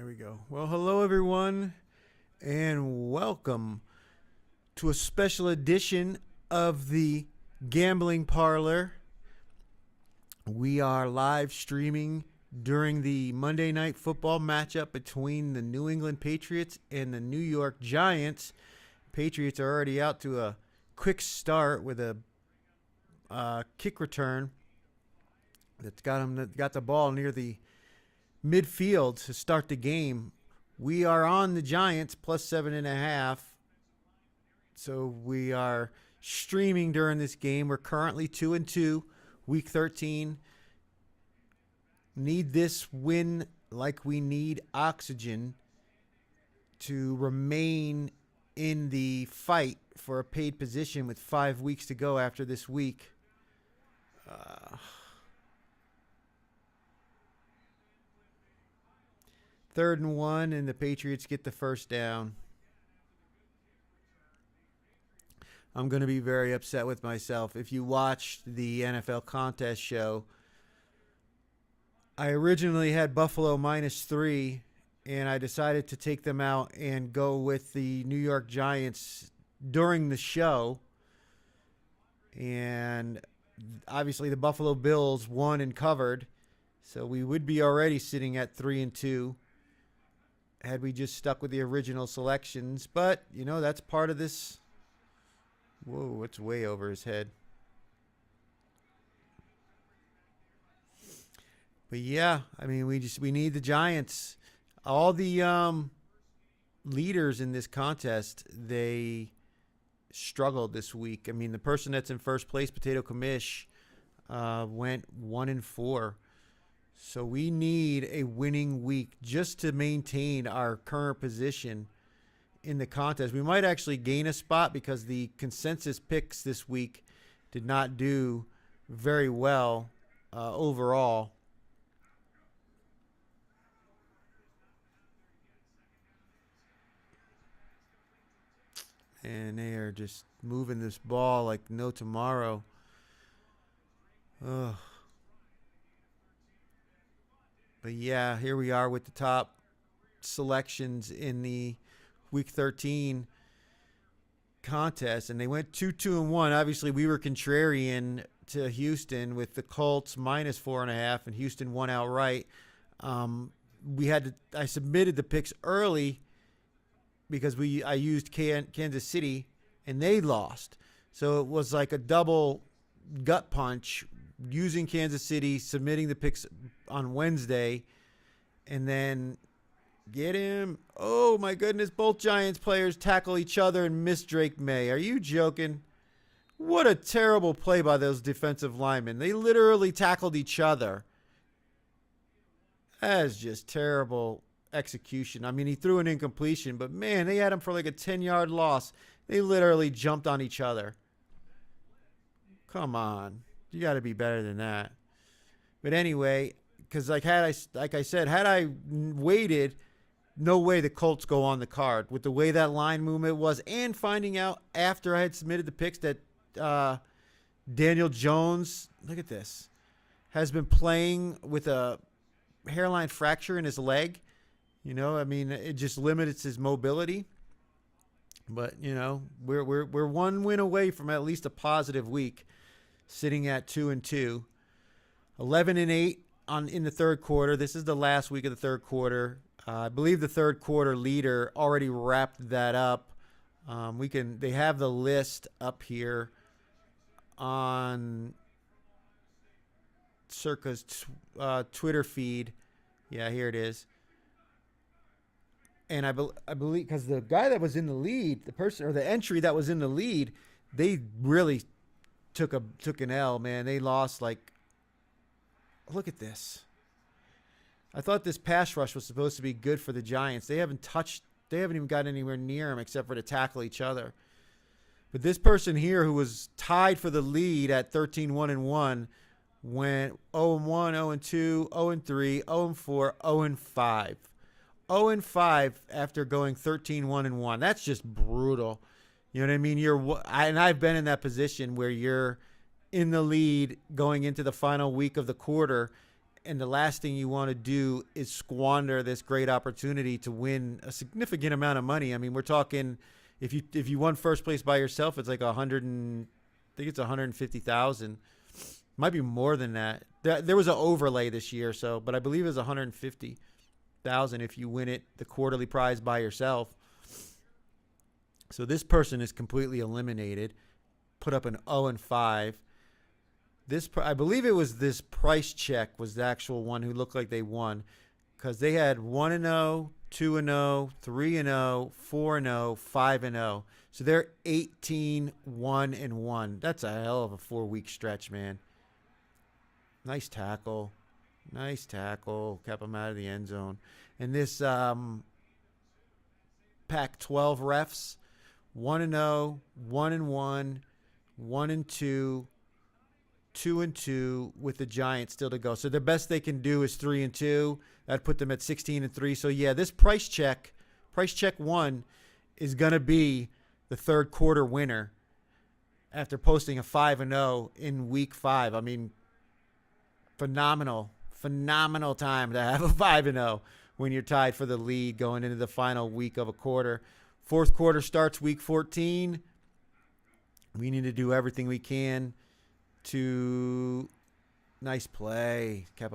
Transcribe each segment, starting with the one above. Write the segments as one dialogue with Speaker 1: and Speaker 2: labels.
Speaker 1: There we go. Well, hello everyone, and welcome to a special edition of the Gambling Parlor. We are live streaming during the Monday Night Football matchup between the New England Patriots and the New York Giants. Patriots are already out to a quick start with a kick return that's got the ball near the midfield to start the game. We are on the Giants plus 7.5. So we are streaming during this game. We're currently 2-2, week 13. Need this win like we need oxygen to remain in the fight for a paid position with 5 weeks to go after this week. 3rd and 1, and the Patriots get the first down. I'm going to be very upset with myself. If you watched the NFL contest show, I originally had Buffalo -3, and I decided to take them out and go with the New York Giants during the show. And obviously the Buffalo Bills won and covered, so we would be already sitting at 3-2 had we just stuck with the original selections. But, you know, that's part of this. Whoa, it's way over his head. But yeah, I mean, we need the Giants. All the leaders in this contest, they struggled this week. I mean, the person that's in first place, Potato Commish, went 1-4. So we need a winning week just to maintain our current position in the contest. We might actually gain a spot because the consensus picks this week did not do very well overall. And they are just moving this ball like no tomorrow. Ugh. But yeah, here we are with the top selections in the Week 13 contest. And they went 2-2-1. Obviously, we were contrarian to Houston with the Colts -4.5, and Houston won outright. I submitted the picks early because I used Kansas City, and they lost. So it was like a double gut punch, using Kansas City, submitting the picks on Wednesday, and then get him. Oh, my goodness. Both Giants players tackle each other and miss Drake May. Are you joking? What a terrible play by those defensive linemen. They literally tackled each other. That is just terrible execution. I mean, he threw an incompletion, but man, they had him for like a 10-yard loss. They literally jumped on each other. Come on. You got to be better than that. But anyway, because like I said, had I waited, no way the Colts go on the card with the way that line movement was, and finding out after I had submitted the picks that Daniel Jones, look at this, has been playing with a hairline fracture in his leg. You know, I mean, it just limits his mobility. But, you know, we're one win away from at least a positive week, sitting at 2-2. 11-8 in the third quarter. This is the last week of the third quarter. I believe the third quarter leader already wrapped that up. They have the list up here on Circa's Twitter feed. Yeah, here it is. And I believe because the guy that was in the lead, the entry that was in the lead, they really took an L, man. They lost like, look at this. I thought this pass rush was supposed to be good for the Giants. They haven't even got anywhere near him except for to tackle each other. But this person here, who was tied for the lead at 13-1-1, went 0-1, 0-2, 0-3, 0-4, 0-5. 0-5 after going 13-1-1. That's just brutal. You know what I mean? And I've been in that position where you're in the lead going into the final week of the quarter, And the last thing you want to do is squander this great opportunity to win a significant amount of money. I mean, we're talking if you won first place by yourself, it's like 100 and I think it's 150,000. Might be more than that. There was an overlay this year, so but I believe it was 150,000 if you win it, the quarterly prize by yourself. So this person is completely eliminated. Put up an 0-5. I believe it was this price check was the actual one who looked like they won, because they had 1-0, 2-0, 3-0, 4-0, 5-0. So they're 18, 1-1. That's a hell of a 4-week stretch, man. Nice tackle. Nice tackle. Kept him out of the end zone. And this Pac-12 refs, 1-0, 1-1, 1-2, 2-2 with the Giants still to go. So the best they can do is 3-2. That'd put them at 16-3. So yeah, this price check 1 is gonna be the third quarter winner after posting a 5-0 in week 5. I mean, phenomenal time to have a 5-0 when you're tied for the lead going into the final week of a quarter. Fourth quarter starts week 14. We need to do everything we can to nice play. Kept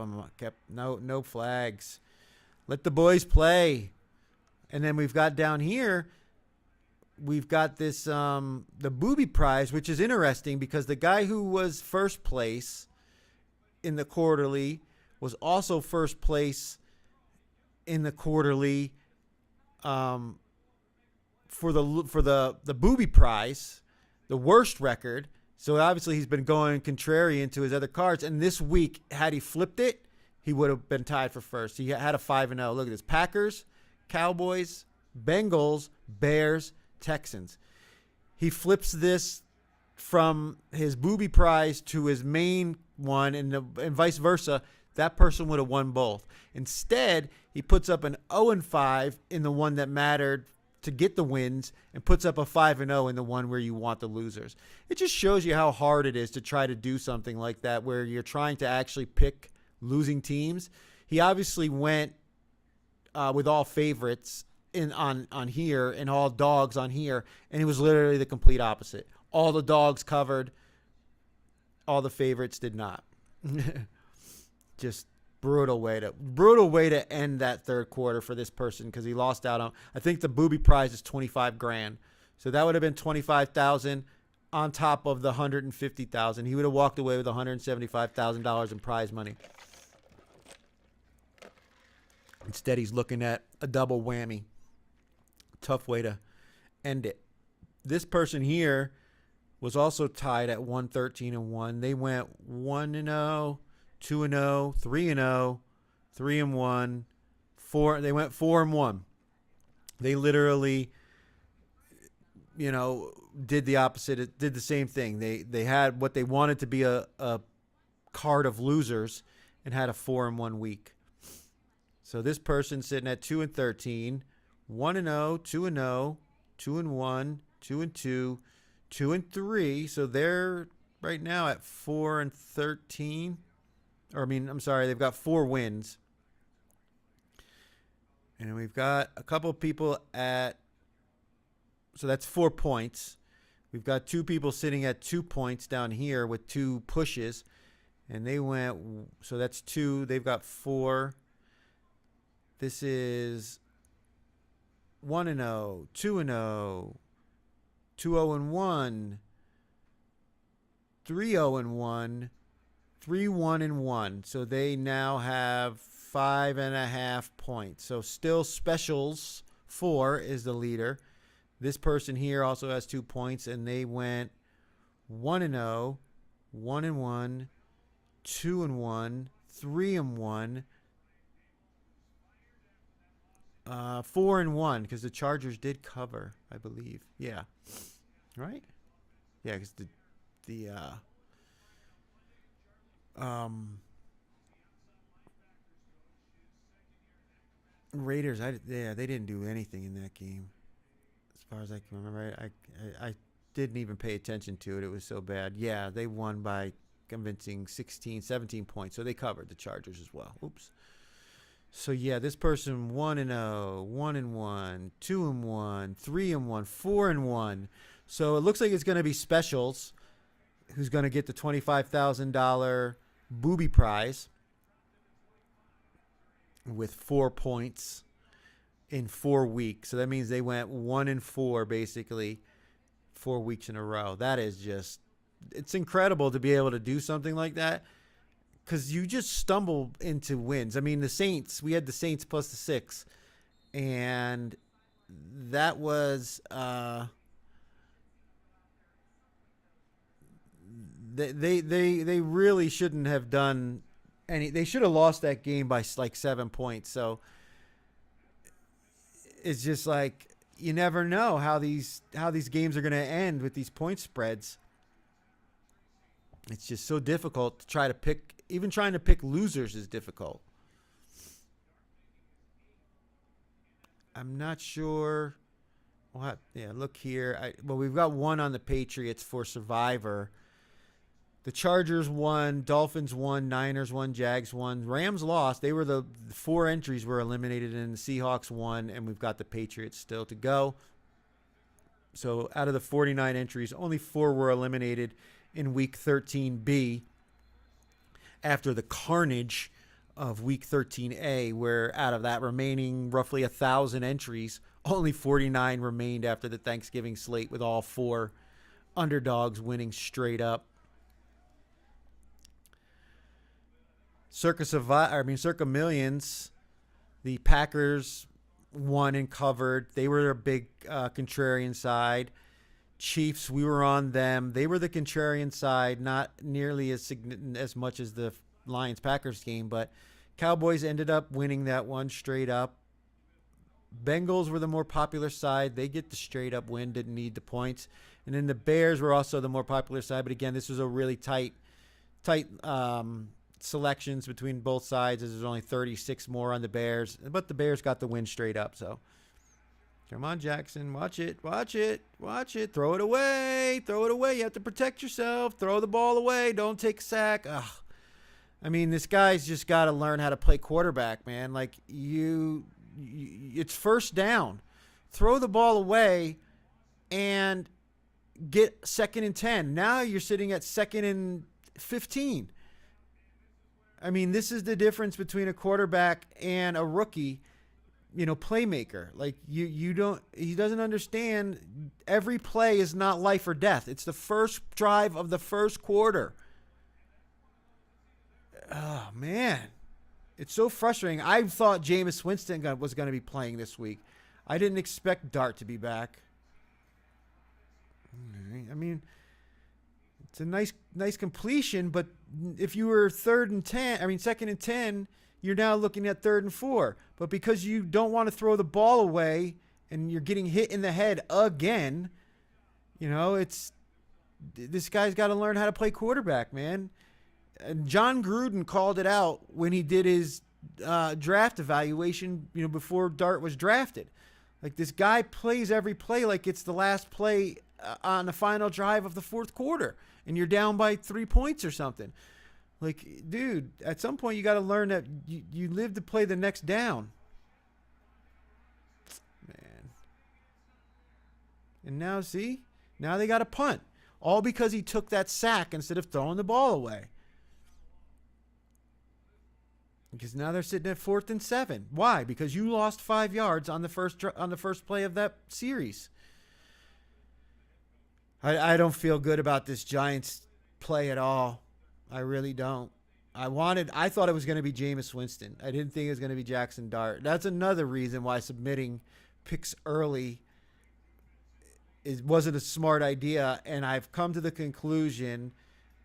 Speaker 1: no flags. Let the boys play. And then we've got down here, we've got this the booby prize, which is interesting because the guy who was first place in the quarterly was also first place in the quarterly for the booby prize, the worst record. So obviously he's been going contrarian to his other cards. And this week, had he flipped it, he would have been tied for first. He had a 5-0. Look at this: Packers, Cowboys, Bengals, Bears, Texans. He flips this from his booby prize to his main one, and vice versa. That person would have won both. Instead, he puts up an 0-5 in the one that mattered to get the wins and puts up a 5-0 in the one where you want the losers. It just shows you how hard it is to try to do something like that where you're trying to actually pick losing teams. He obviously went with all favorites on here and all dogs on here, and it was literally the complete opposite. All the dogs covered, all the favorites did not. Just brutal way to end that third quarter for this person, because he lost out on, I think the booby prize is $25,000. So that would have been $25,000 on top of the $150,000. He would have walked away with $175,000 in prize money. Instead, he's looking at a double whammy. Tough way to end it. This person here was also tied at 113-1. They went 1-0, 2-0, 3-0, 3-1, 4. They went 4-1. They literally, did the opposite. It did the same thing. They had what they wanted to be a card of losers and had a 4-1 week. So this person sitting at 2-13, 1-0, 2-0, 2-1, 2-2, 2-3. So they're right now at 4-13. They've got 4 wins. And we've got a couple of people so that's 4 points. We've got 2 people sitting at 2 points down here with 2 pushes. And so that's 2. They've got 4. This is 1-0, 2-0, 2-0-1, 3-0-1, 3-1-1. So they now have 5.5 points. So still specials 4 is the leader. This person here also has 2 points, and they went 1-0, 1-1, 2-1, 3-1, 4-1, because the Chargers did cover, I believe. Yeah, right. Yeah, because the Raiders, they didn't do anything in that game, as far as I can remember. I didn't even pay attention to it. It was so bad. Yeah, they won by convincing 16, 17 points. So they covered the Chargers as well. Oops. So yeah, this person 1-0, 1-1, 2-1, 3-1, 4-1. So it looks like it's going to be Specials, who's going to get the $25,000 booby prize with 4 points in 4 weeks. So that means they went 1-4 basically 4 weeks in a row. That is just, it's incredible to be able to do something like that, because you just stumble into wins. I mean, the Saints, we had the Saints plus the 6, and that was they really shouldn't have done any. They should have lost that game by like 7 points. So it's just like, you never know how these games are going to end with these point spreads. It's just so difficult to try to pick. Even trying to pick losers is difficult. I'm not sure. Yeah, look here. Well, we've got one on the Patriots for Survivor. The Chargers won, Dolphins won, Niners won, Jags won. Rams lost. They were the 4 entries were eliminated, and the Seahawks won, and we've got the Patriots still to go. So out of the 49 entries, only 4 were eliminated in Week 13B after the carnage of Week 13A, where out of that remaining roughly 1,000 entries, only 49 remained after the Thanksgiving slate, with all 4 underdogs winning straight up. Circa Millions, the Packers won and covered. They were a big contrarian side. Chiefs, we were on them. They were the contrarian side, not nearly as much as the Lions-Packers game, but Cowboys ended up winning that one straight up. Bengals were the more popular side. They get the straight up win, didn't need the points. And then the Bears were also the more popular side, but again, this was a really tight selections between both sides, as there's only 36 more on the Bears, but the Bears got the win straight up. So come on, Jackson, watch it, throw it away, you have to protect yourself, throw the ball away, don't take a sack. Ugh. I mean, this guy's just got to learn how to play quarterback, man. Like, it's first down, throw the ball away and get 2nd and 10. Now you're sitting at 2nd and 15. I mean, this is the difference between a quarterback and a rookie, playmaker. Like, he doesn't understand every play is not life or death. It's the first drive of the first quarter. Oh, man. It's so frustrating. I thought Jameis Winston was going to be playing this week. I didn't expect Dart to be back. I mean, it's a nice completion, but if you were 2nd and 10, you're now looking at 3rd and 4. But because you don't want to throw the ball away and you're getting hit in the head again, this guy's got to learn how to play quarterback, man. And John Gruden called it out when he did his draft evaluation, before Dart was drafted. Like, this guy plays every play like it's the last play on the final drive of the 4th quarter, and you're down by 3 points or something. Like, dude, at some point you got to learn that you live to play the next down. Man. And now, see? Now they got to punt. All because he took that sack instead of throwing the ball away. Because now they're sitting at 4th and 7. Why? Because you lost 5 yards on the first play of that series. I don't feel good about this Giants play at all. I really don't. I thought it was going to be Jameis Winston. I didn't think it was going to be Jackson Dart. That's another reason why submitting picks early wasn't a smart idea. And I've come to the conclusion,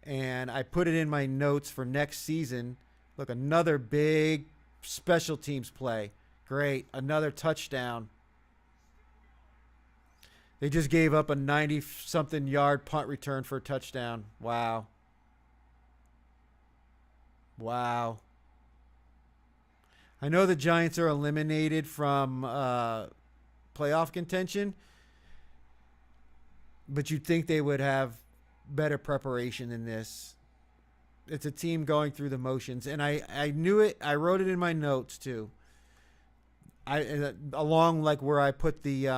Speaker 1: and I put it in my notes for next season. Look, another big special teams play. Great. Another touchdown. They just gave up a 90-something yard punt return for a touchdown. Wow. I know the Giants are eliminated from playoff contention, but you'd think they would have better preparation than this. It's a team going through the motions, and I knew it. I wrote it in my notes too. Along like where I put the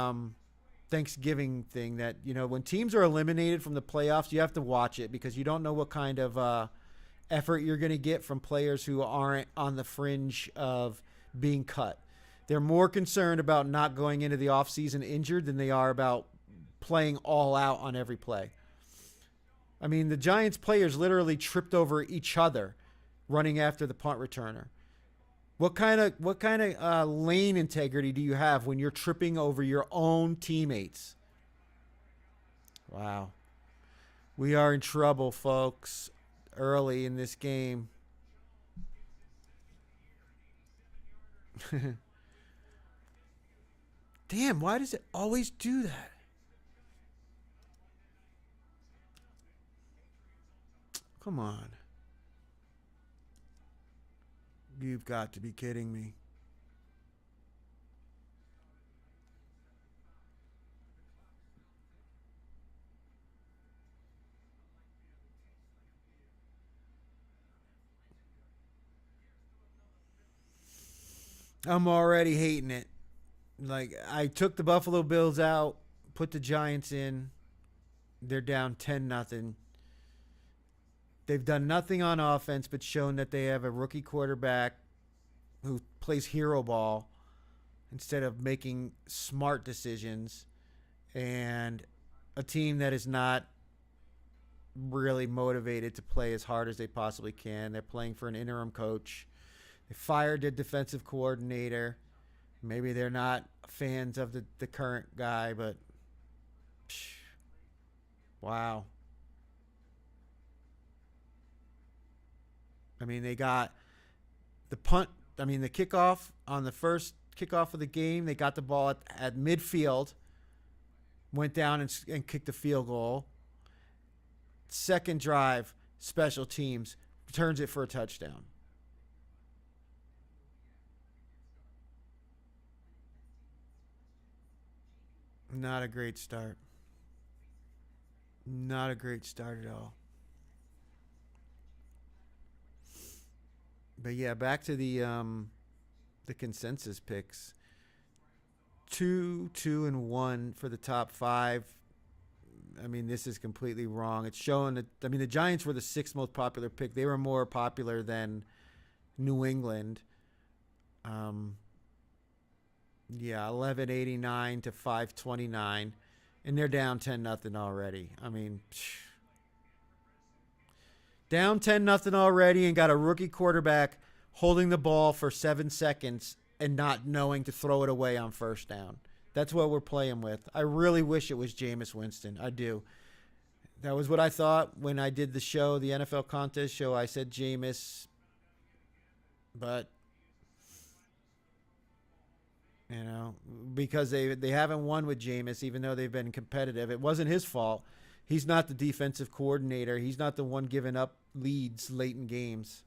Speaker 1: Thanksgiving thing, that when teams are eliminated from the playoffs, you have to watch it because you don't know what kind of effort you're going to get from players who aren't on the fringe of being cut. They're more concerned about not going into the offseason injured than they are about playing all out on every play. I mean, the Giants players literally tripped over each other running after the punt returner. What kind of lane integrity do you have when you're tripping over your own teammates? Wow. We are in trouble, folks, early in this game. Damn, why does it always do that? Come on. You've got to be kidding me. I'm already hating it. Like, I took the Buffalo Bills out, put the Giants in. They're down 10-0. They've done nothing on offense but shown that they have a rookie quarterback who plays hero ball instead of making smart decisions, and a team that is not really motivated to play as hard as they possibly can. They're playing for an interim coach. They fired their defensive coordinator. Maybe they're not fans of the current guy, but wow. I mean, they got the punt. I mean, the kickoff on the first kickoff of the game, they got the ball at midfield, went down and kicked a field goal. Second drive, special teams, returns it for a touchdown. Not a great start. Not a great start at all. But yeah, back to the consensus picks. 2-2-1 for the top five. I mean, this is completely wrong. It's showing that, I mean, the Giants were the sixth most popular pick. They were more popular than New England. Yeah, 1189 to 529, and they're down 10-0 already. I mean, down 10-0 already, and got a rookie quarterback holding the ball for 7 seconds and not knowing to throw it away on first down. That's what we're playing with. I really wish it was Jameis Winston. I do. That was what I thought when I did the show, the NFL contest show. I said Jameis, but because they haven't won with Jameis, even though they've been competitive. It wasn't his fault. He's not the defensive coordinator. He's not the one giving up leads late in games.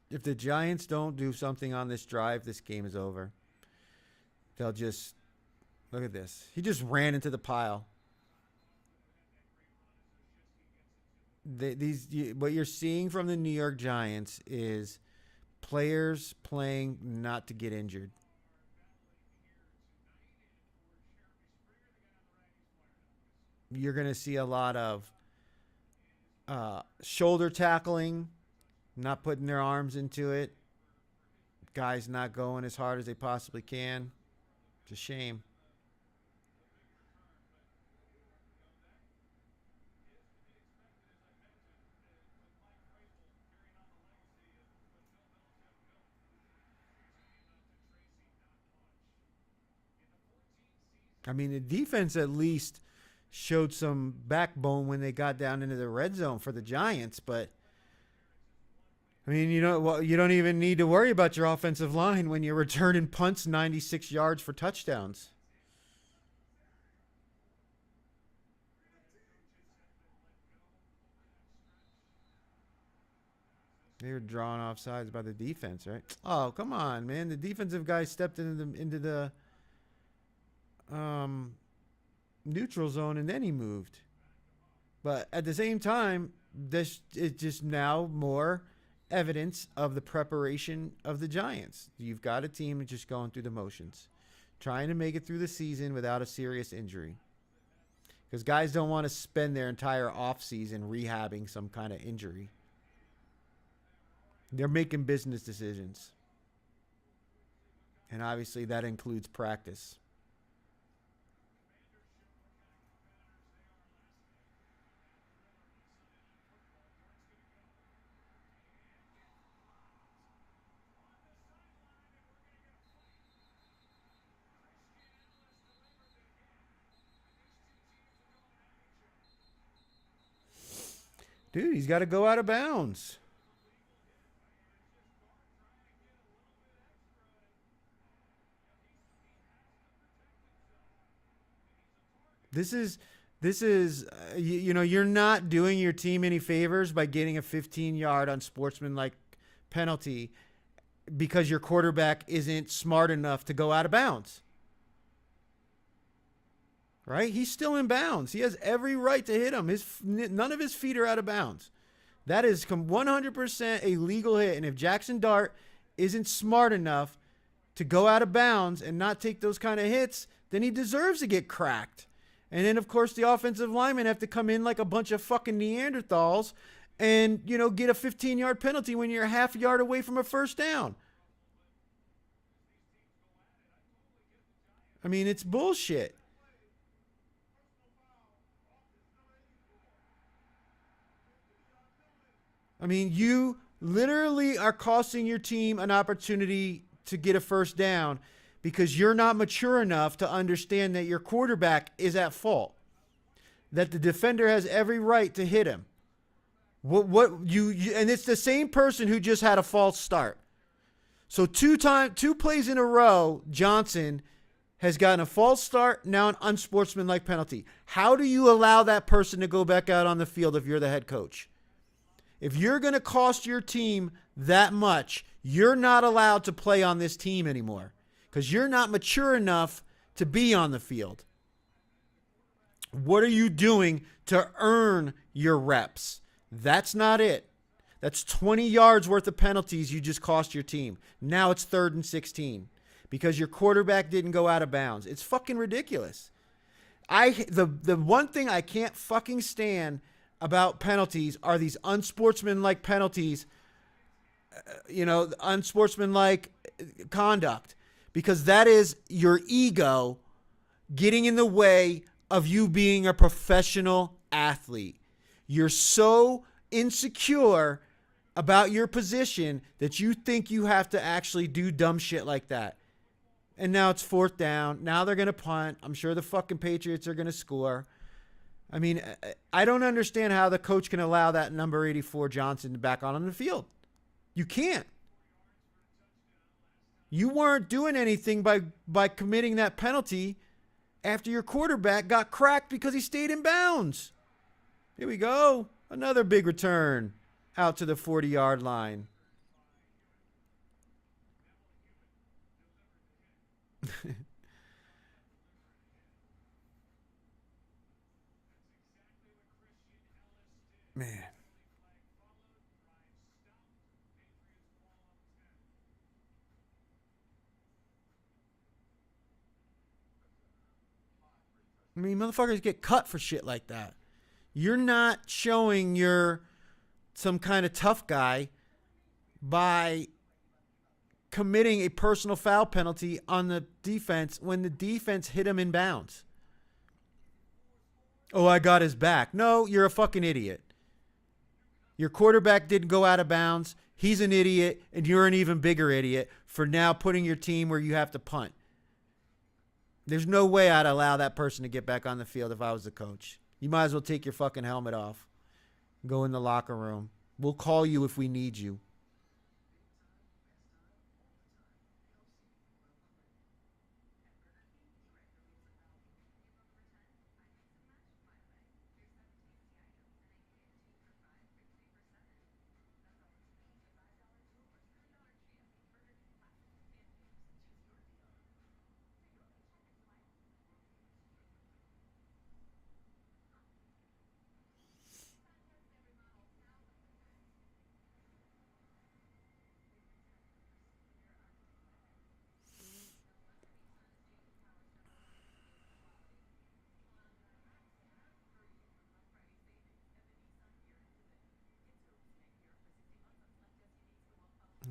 Speaker 1: If the Giants don't do something on this drive, this game is over. They'll just look at this. He just ran into the pile. What you're seeing from the New York Giants is players playing not to get injured. You're going to see a lot of shoulder tackling, not putting their arms into it, guys not going as hard as they possibly can. It's a shame. I mean, the defense at least showed some backbone when they got down into the red zone for the Giants, but I mean, you don't even need to worry about your offensive line when you're returning punts 96 yards for touchdowns. They were drawn off sides by the defense, right? Oh, come on, man! The defensive guy stepped into the um, neutral zone, and then he moved. But at the same time, this is just now more evidence of the preparation of the Giants. You've got a team just going through the motions, trying to make it through the season without a serious injury. Because guys don't want to spend their entire offseason rehabbing some kind of injury. They're making business decisions. And obviously that includes practice. Dude, he's got to go out of bounds. This is you're not doing your team any favors by getting a 15-yard unsportsmanlike penalty because your quarterback isn't smart enough to go out of bounds. Right? He's still in bounds. He has every right to hit him. None of his feet are out of bounds. That is 100% a legal hit. And if Jackson Dart isn't smart enough to go out of bounds and not take those kind of hits, then he deserves to get cracked. And then, of course, the offensive linemen have to come in like a bunch of fucking Neanderthals and, get a 15-yard penalty when you're a half yard away from a first down. I mean, it's bullshit. I mean, you literally are costing your team an opportunity to get a first down because you're not mature enough to understand that your quarterback is at fault, that the defender has every right to hit him. And it's the same person who just had a false start. So two plays in a row, Johnson has gotten a false start, now an unsportsmanlike penalty. How do you allow that person to go back out on the field if you're the head coach? If you're going to cost your team that much, you're not allowed to play on this team anymore because you're not mature enough to be on the field. What are you doing to earn your reps? That's not it. That's 20 yards worth of penalties you just cost your team. Now it's 3rd and 16 because your quarterback didn't go out of bounds. It's fucking ridiculous. The one thing I can't fucking stand about penalties are these unsportsmanlike penalties, unsportsmanlike conduct, because that is your ego getting in the way of you being a professional athlete. You're so insecure about your position that you think you have to actually do dumb shit like that. And now it's 4th down. Now they're going to punt. I'm sure the fucking Patriots are going to score. I mean, I don't understand how the coach can allow that number 84 Johnson back on the field. You can't. You weren't doing anything by committing that penalty after your quarterback got cracked because he stayed in bounds. Here we go. Another big return out to the 40-yard line. Man. I mean, motherfuckers get cut for shit like that. You're not showing you're some kind of tough guy by committing a personal foul penalty on the defense when the defense hit him in bounds. Oh, I got his back. No, you're a fucking idiot. Your quarterback didn't go out of bounds. He's an idiot, and you're an even bigger idiot for now putting your team where you have to punt. There's no way I'd allow that person to get back on the field if I was the coach. You might as well take your fucking helmet off. Go in the locker room. We'll call you if we need you.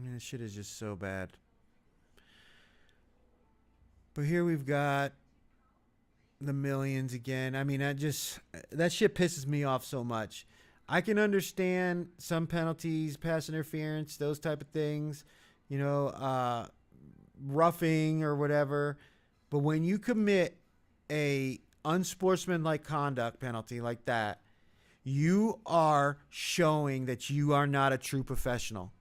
Speaker 1: mean, this shit is just so bad. But here we've got the millions again. I mean, that shit pisses me off so much. I can understand some penalties, pass interference, those type of things, roughing or whatever. But when you commit a unsportsmanlike conduct penalty like that, you are showing that you are not a true professional.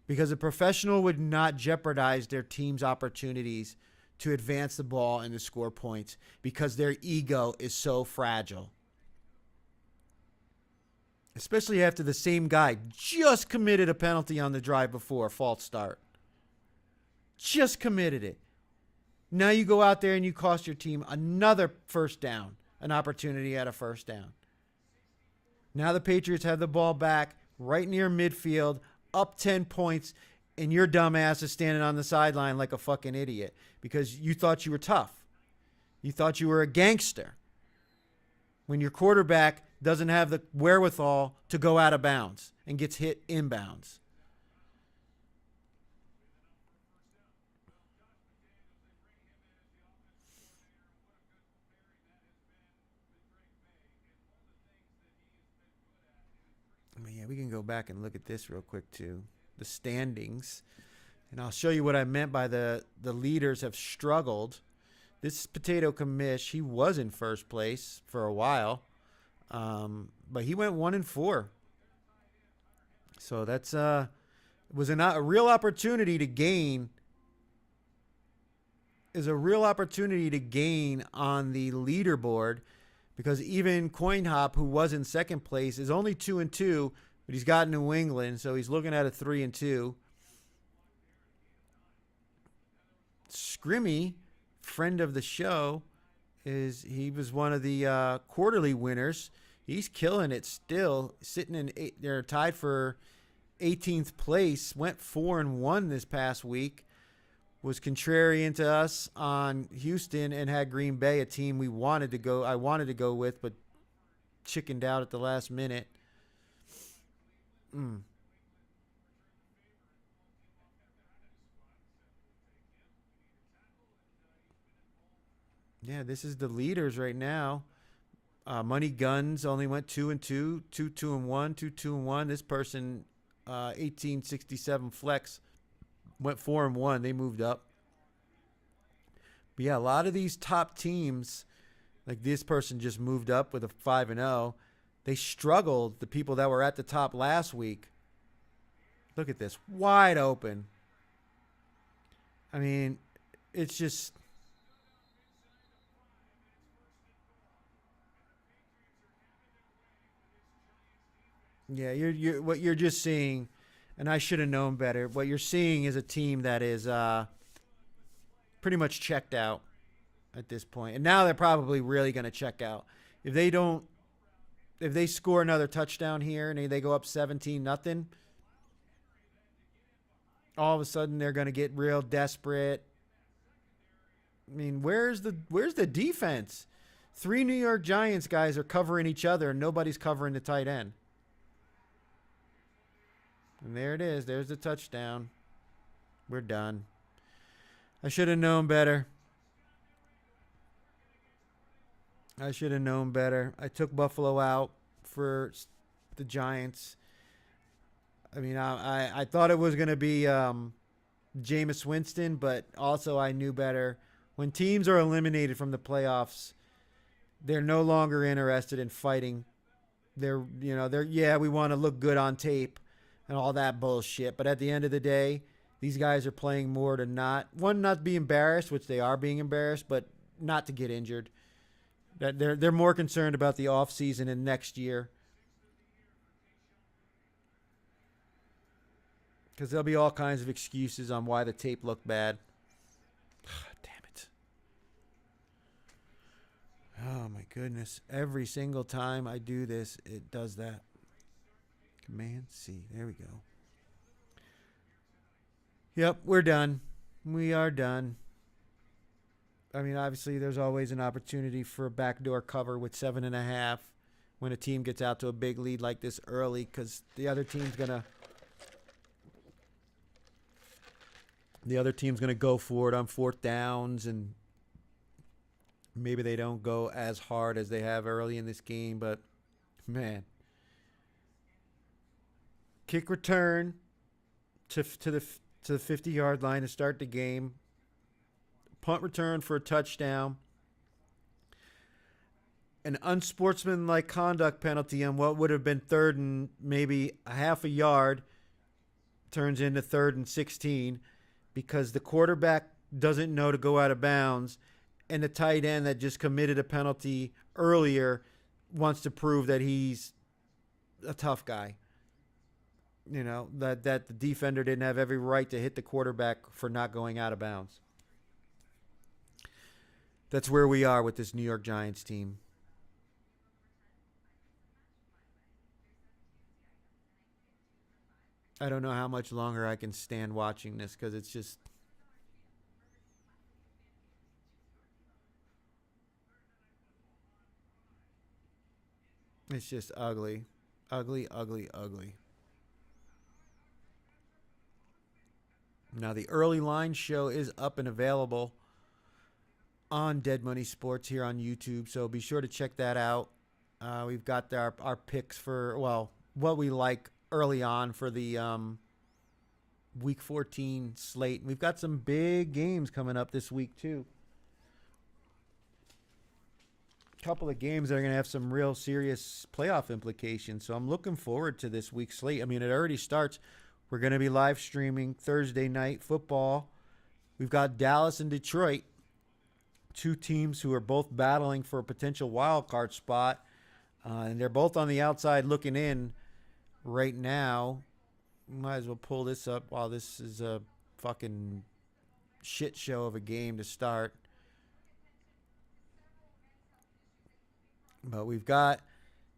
Speaker 1: Because a professional would not jeopardize their team's opportunities to advance the ball and to score points because their ego is so fragile. Especially after the same guy just committed a penalty on the drive before, a false start. Just committed it. Now you go out there and you cost your team another first down, an opportunity at a first down. Now the Patriots have the ball back right near midfield, up 10 points, and your dumbass is standing on the sideline like a fucking idiot because you thought you were tough. You thought you were a gangster. When your quarterback doesn't have the wherewithal to go out of bounds and gets hit inbounds. I mean, yeah, we can go back and look at this real quick too. The standings. And I'll show you what I meant by the leaders have struggled. This Potato Commish, he was in first place for a while. But he went 1-4. So that's was a real opportunity to gain. Is a real opportunity to gain on the leaderboard because even CoinHop, who was in second place, is only 2-2, but he's got New England, so he's looking at a 3-2. Scrimmy, friend of the show, he was one of the quarterly winners. He's killing it still, sitting in they're tied for 18th place. Went 4-1 this past week. Was contrarian to us on Houston and had Green Bay, a team I wanted to go with, but chickened out at the last minute. Yeah, this is the leaders right now. Money Guns only went 2-2, 2-2-1, 2-2-1. This person, 1867 Flex, went 4-1. They moved up. But yeah, a lot of these top teams, like this person just moved up with a 5-0. They struggled, the people that were at the top last week. Look at this, wide open. I mean, it's just... Yeah, you're what you're just seeing, and I should have known better. What you're seeing is a team that is pretty much checked out at this point. And now they're probably really going to check out. If they score another touchdown here and they go up 17-0, all of a sudden they're going to get real desperate. I mean, where's the defense? 3 New York Giants guys are covering each other and nobody's covering the tight end. And there it is. There's the touchdown. We're done. I should have known better. I took Buffalo out for the Giants. I mean, I thought it was going to be Jameis Winston, but also I knew better. When teams are eliminated from the playoffs, they're no longer interested in fighting. We want to look good on tape and all that bullshit. But at the end of the day, these guys are playing more to not be embarrassed, which they are being embarrassed, but not to get injured. That they're more concerned about the offseason and next year. Because there'll be all kinds of excuses on why the tape looked bad. Damn it. Oh, my goodness. Every single time I do this, it does that. Command C. There we go. Yep, we're done. We are done. I mean, obviously, there's always an opportunity for a backdoor cover with 7.5 when a team gets out to a big lead like this early because the other team's going to The other team's going to go for it on fourth downs, and maybe they don't go as hard as they have early in this game. But, man, kick return to the 50-yard line to start the game. Punt return for a touchdown. An unsportsmanlike conduct penalty on what would have been third and maybe a half a yard turns into 3rd and 16 because the quarterback doesn't know to go out of bounds, and the tight end that just committed a penalty earlier wants to prove that he's a tough guy. You know, that the defender didn't have every right to hit the quarterback for not going out of bounds. That's where we are with this New York Giants team. I don't know how much longer I can stand watching this because it's just ugly. Ugly, ugly, ugly. Now the early line show is up and available on Dead Money Sports here on YouTube, so be sure to check that out. We've got our picks for, well, what we like early on for the Week 14 slate. We've got some big games coming up this week, too. A couple of games that are going to have some real serious playoff implications, so I'm looking forward to this week's slate. I mean, it already starts. We're going to be live streaming Thursday night football. We've got Dallas and Detroit, two teams who are both battling for a potential wild card spot, and they're both on the outside looking in right now. Might as well pull this up while this is a fucking shit show of a game to start. But we've got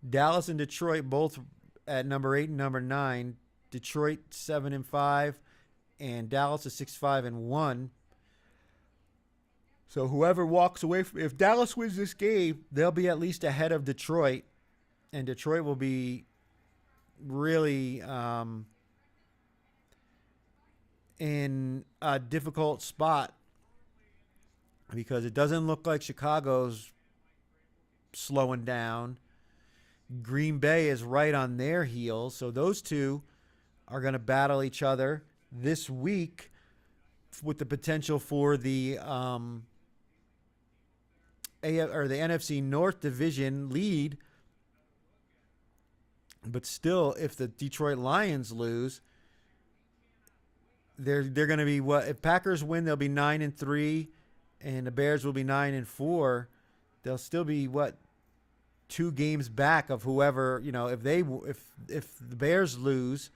Speaker 1: Dallas and Detroit both at number 8 and number 9. Detroit 7-5, and Dallas is 6-5-1. So whoever walks away from, if Dallas wins this game, they'll be at least ahead of Detroit, and Detroit will be really in a difficult spot because it doesn't look like Chicago's slowing down. Green Bay is right on their heels, so those two are going to battle each other this week with the potential for the NFC North Division lead. But still, if the Detroit Lions lose, they're going to be what? If Packers win, they'll be 9-3, and the Bears will be 9-4. They'll still be what? 2 games back of whoever, you know. If the Bears lose,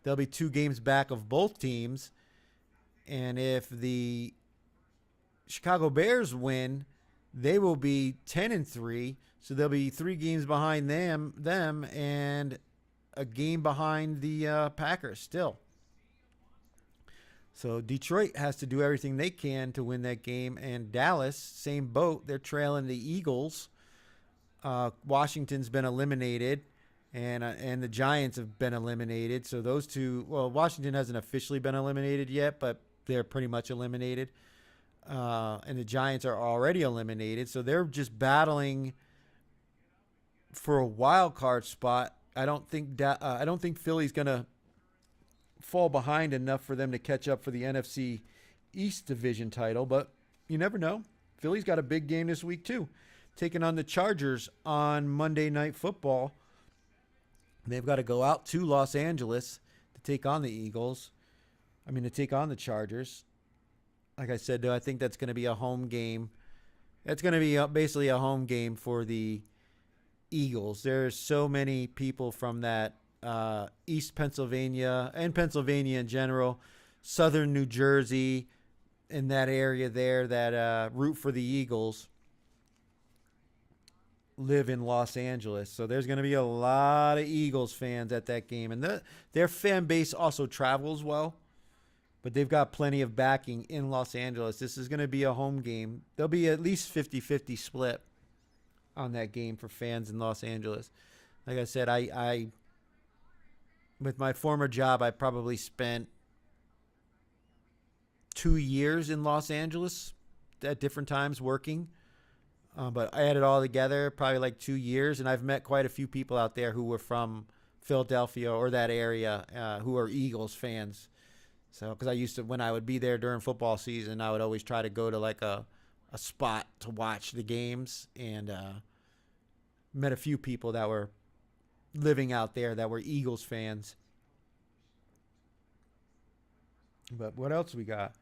Speaker 1: they'll be 2 games back of both teams, and if the Chicago Bears win, they will be 10-3. So they'll be 3 games behind them, and a game behind the Packers still. So Detroit has to do everything they can to win that game, and Dallas, same boat. They're trailing the Eagles. Washington's been eliminated, and the Giants have been eliminated. So those two, well, Washington hasn't officially been eliminated yet, but they're pretty much eliminated. And the Giants are already eliminated. So they're just battling for a wild card spot. I don't think Philly's going to fall behind enough for them to catch up for the NFC East division title, but you never know. Philly's got a big game this week too, taking on the Chargers on Monday Night Football. They've got to go out to Los Angeles to take on the Eagles. To take on the Chargers. Like I said, though, I think that's going to be a home game. That's going to be basically a home game for the Eagles. There's so many people from that East Pennsylvania and Pennsylvania in general, southern New Jersey, in that area there that root for the Eagles, live in Los Angeles. So there's going to be a lot of Eagles fans at that game. And their fan base also travels well, but they've got plenty of backing in Los Angeles. This is going to be a home game. There'll be at least 50-50 split on that game for fans in Los Angeles. Like I said, I with my former job, I probably spent 2 years in Los Angeles at different times working. But I had it all together, probably like 2 years, and I've met quite a few people out there who were from Philadelphia or that area who are Eagles fans. So, because I used to, when I would be there during football season, I would always try to go to like a spot to watch the games, and met a few people that were living out there that were Eagles fans. But what else we got?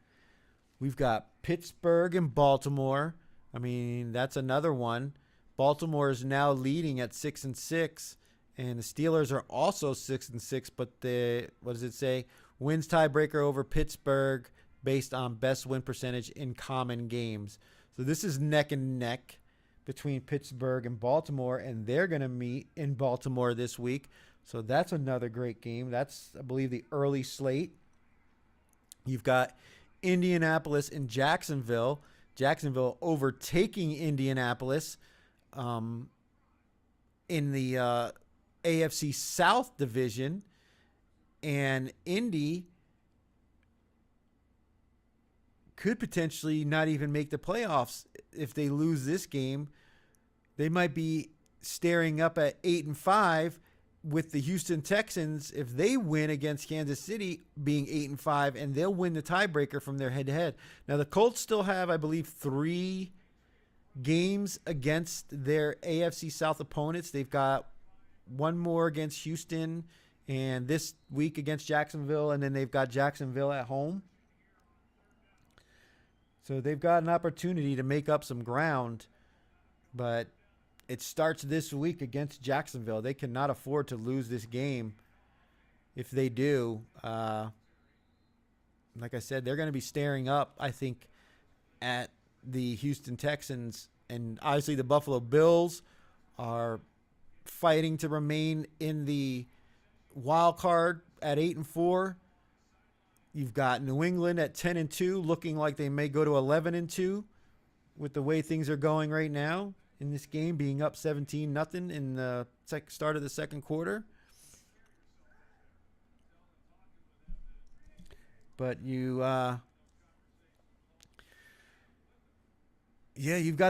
Speaker 1: We've got Pittsburgh and Baltimore. I mean, that's another one. Baltimore is now leading at 6-6, and the Steelers are also 6-6. But the what does it say? Wins tiebreaker over Pittsburgh based on best win percentage in common games. So this is neck and neck between Pittsburgh and Baltimore, and they're going to meet in Baltimore this week. So that's another great game. That's, I believe, the early slate. You've got Indianapolis and Jacksonville. Jacksonville overtaking Indianapolis in the AFC South division. And Indy could potentially not even make the playoffs if they lose this game. They might be staring up at 8-5 with the Houston Texans if they win against Kansas City being 8-5, and they'll win the tiebreaker from their head-to-head. Now the Colts still have, I believe, 3 games against their AFC South opponents. They've got one more against Houston and this week against Jacksonville, and then they've got Jacksonville at home. So they've got an opportunity to make up some ground, but it starts this week against Jacksonville. They cannot afford to lose this game. If they do, like I said, they're going to be staring up, I think, at the Houston Texans. And obviously the Buffalo Bills are fighting to remain in the wild card at 8-4. You've got New England at 10-2, looking like they may go to 11-2 with the way things are going right now in this game, being up 17-0 in the start of the second quarter. But you've got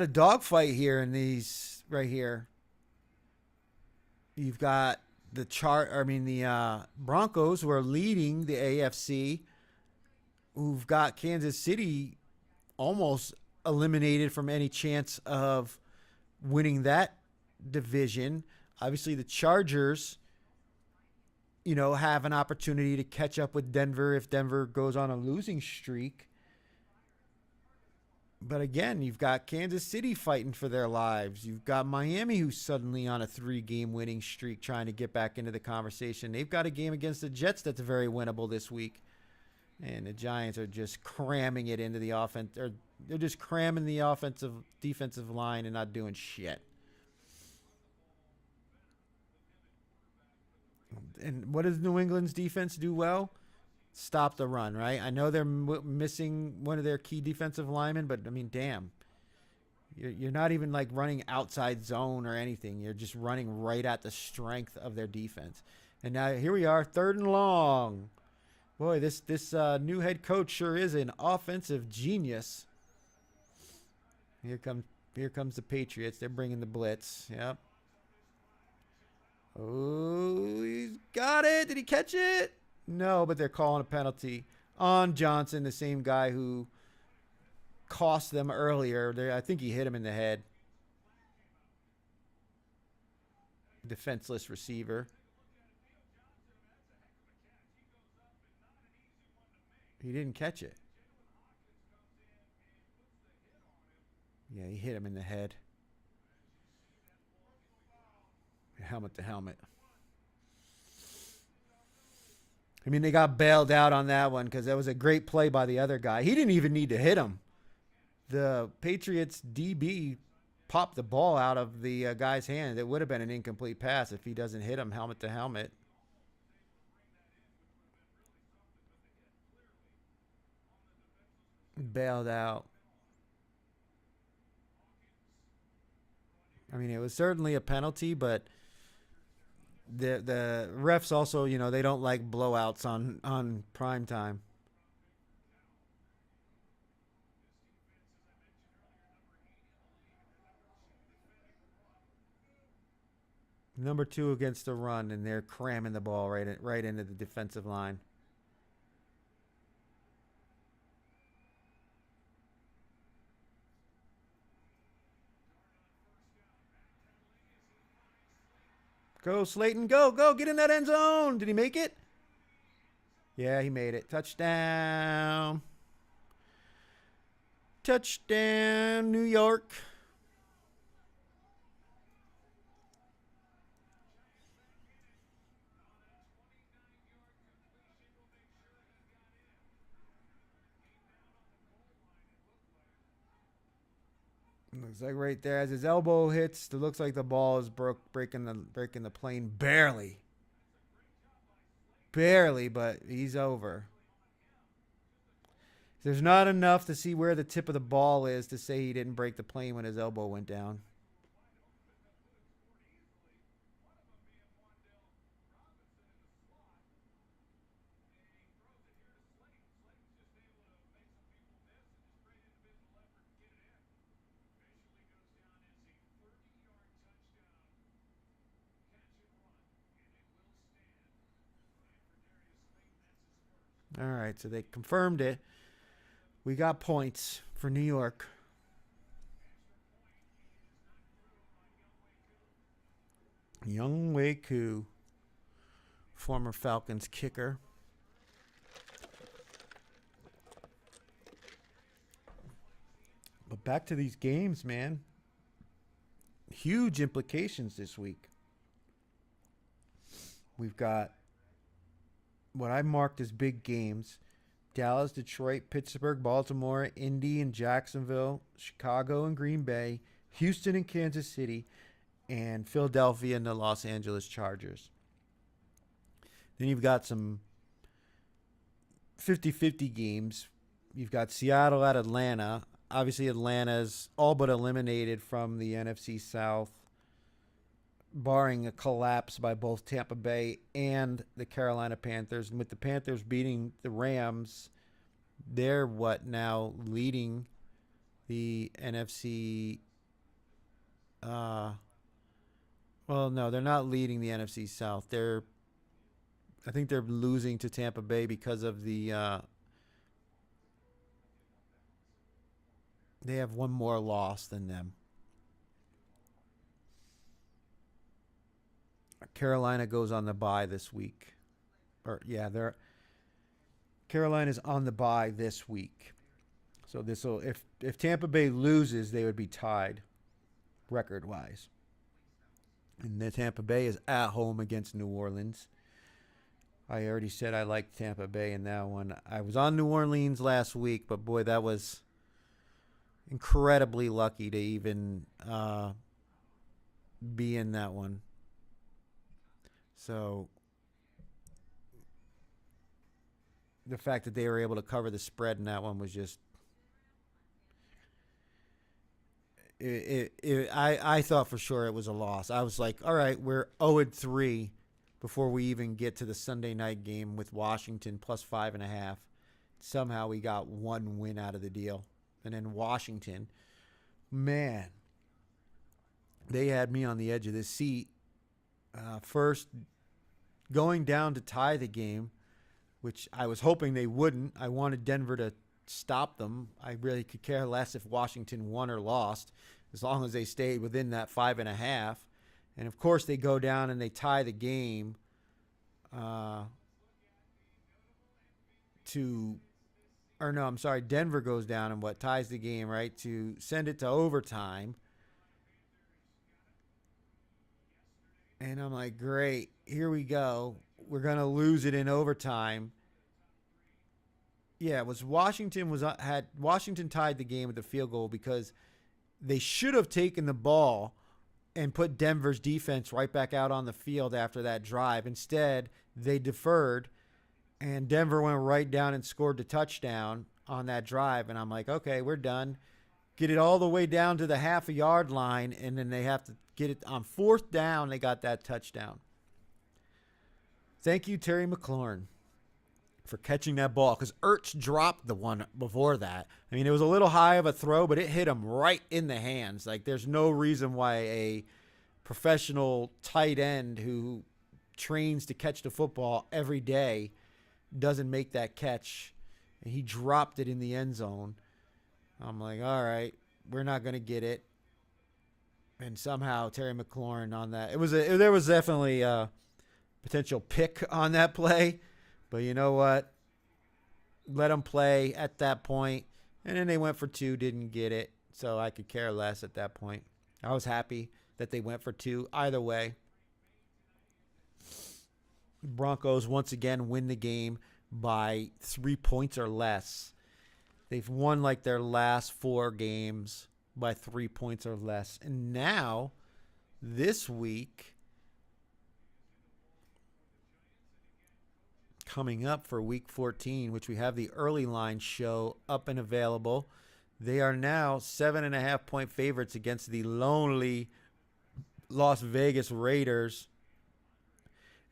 Speaker 1: a dogfight here in these right here. You've got the Broncos, who are leading the AFC, who've got Kansas City almost eliminated from any chance of winning that division. Obviously, the Chargers, have an opportunity to catch up with Denver if Denver goes on a losing streak. But again, you've got Kansas City fighting for their lives. You've got Miami, who's suddenly on a 3-game winning streak, trying to get back into the conversation. They've got a game against the Jets that's very winnable this week. And the Giants are just cramming it into the offense. Or they're just cramming the defensive line and not doing shit. And what does New England's defense do well? Stop the run, right? I know they're missing one of their key defensive linemen, but I mean, damn. You're not even like running outside zone or anything. You're just running right at the strength of their defense. And now here we are, 3rd and long. Boy, this new head coach sure is an offensive genius. Here comes the Patriots. They're bringing the blitz. Yep. Oh, he's got it. Did he catch it? No, but they're calling a penalty on Johnson, the same guy who cost them earlier. I think he hit him in the head. Defenseless receiver. He didn't catch it. Yeah, he hit him in the head. Helmet to helmet. I mean, they got bailed out on that one because that was a great play by the other guy. He didn't even need to hit him. The Patriots DB popped the ball out of the guy's hand. It would have been an incomplete pass if he doesn't hit him helmet to helmet. Bailed out. I mean, it was certainly a penalty, but the refs also, they don't like blowouts on prime time. Number 2 against the run, and they're cramming the ball right into the defensive line. Go, Slayton. Go, go. Get in that end zone. Did he make it? Yeah, he made it. Touchdown. Touchdown, New York. Looks like right there as his elbow hits, it looks like the ball is breaking the plane barely. Barely, but he's over. There's not enough to see where the tip of the ball is to say he didn't break the plane when his elbow went down. All right, so they confirmed it. We got points for New York. Younghoe Koo, former Falcons kicker. But back to these games, man. Huge implications this week. We've got what I marked as big games: Dallas, Detroit, Pittsburgh, Baltimore, Indy and Jacksonville, Chicago and Green Bay, Houston and Kansas City, and Philadelphia and the Los Angeles Chargers. Then you've got some 50-50 games. You've got Seattle at Atlanta. Obviously, Atlanta's all but eliminated from the NFC South, barring a collapse by both Tampa Bay and the Carolina Panthers. And with the Panthers beating the Rams, they're now leading the NFC. Well, no, they're not leading the NFC South. I think they're losing to Tampa Bay because of the. They have one more loss than them. Carolina goes on the bye this week. Carolina's on the bye this week. So if Tampa Bay loses, they would be tied record-wise. And the Tampa Bay is at home against New Orleans. I already said I liked Tampa Bay in that one. I was on New Orleans last week, but boy, that was incredibly lucky to even be in that one. So the fact that they were able to cover the spread in that one was just I thought for sure it was a loss. I was like, all right, we're 0-3 before we even get to the Sunday night game with Washington plus 5.5. Somehow we got one win out of the deal. And then Washington, man, they had me on the edge of this seat. First, going down to tie the game, which I was hoping they wouldn't. I wanted Denver to stop them. I really could care less if Washington won or lost, as long as they stayed within that 5.5. And, of course, they go down and they tie the game Denver goes down and ties the game, right, to send it to overtime. And I'm like, great, here we go. We're going to lose it in overtime. Yeah, Washington tied the game with a field goal because they should have taken the ball and put Denver's defense right back out on the field after that drive. Instead, they deferred, and Denver went right down and scored the touchdown on that drive. And I'm like, okay, we're done. Get it all the way down to the half-a-yard line, and then they have to get it on fourth down. They got that touchdown. Thank you, Terry McLaurin, for catching that ball, because Ertz dropped the one before that. I mean, it was a little high of a throw, but it hit him right in the hands. Like, there's no reason why professional tight end who trains to catch the football every day doesn't make that catch, and he dropped it in the end zone. I'm like, all right, we're not going to get it. And somehow Terry McLaurin on that. There was definitely a potential pick on that play, but you know what? Let them play at that point, and then they went for 2, didn't get it, so I could care less at that point. I was happy that they went for 2 either way. Broncos once again win the game by 3 points or less. They've won like their last 4 games by 3 points or less. And now, this week, coming up for week 14, which we have the early line show up and available, they are now 7.5-point favorites against the lonely Las Vegas Raiders.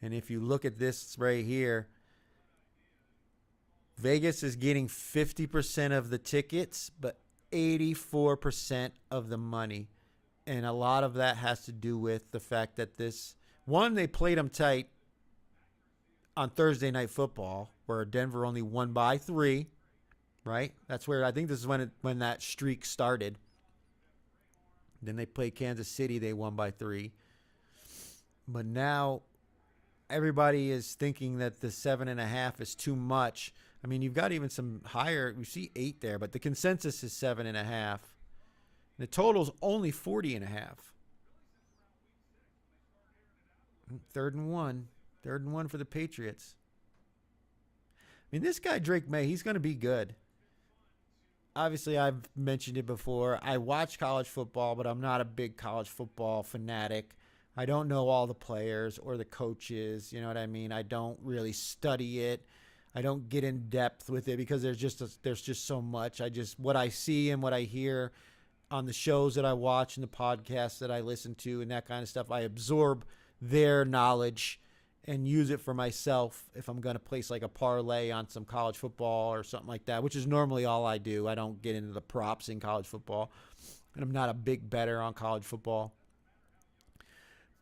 Speaker 1: And if you look at this right here, Vegas is getting 50% of the tickets, but 84% of the money. And a lot of that has to do with the fact that they played them tight on Thursday Night Football, where Denver only won by 3, right? That's where I think this is when that streak started. Then they played Kansas City, they won by 3. But now everybody is thinking that the 7.5 is too much. I mean, you've got even some higher. You see 8 there, but the consensus is 7.5. The total's only 40.5. 3rd and 1. 3rd and 1 for the Patriots. I mean, this guy, Drake May, he's going to be good. Obviously, I've mentioned it before. I watch college football, but I'm not a big college football fanatic. I don't know all the players or the coaches. You know what I mean? I don't really study it. I don't get in depth with it because there's just so much. What I see and what I hear on the shows that I watch and the podcasts that I listen to and that kind of stuff, I absorb their knowledge and use it for myself if I'm going to place like a parlay on some college football or something like that, which is normally all I do. I don't get into the props in college football, and I'm not a big bettor on college football.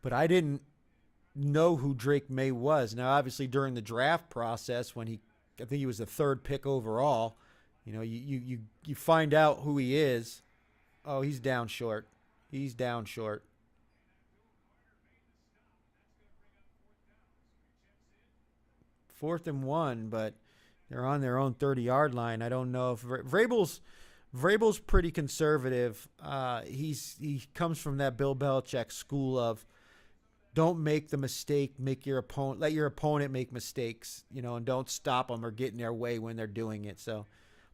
Speaker 1: But I didn't know who Drake May was. Now, obviously, during the draft process, I think he was the 3rd pick overall, you find out who he is. Oh, he's down short. He's down short. 4th and 1, but they're on their own 30-yard line. I don't know if Vrabel's pretty conservative. He comes from that Bill Belichick school of don't make the mistake, let your opponent make mistakes, and don't stop them or get in their way when they're doing it. So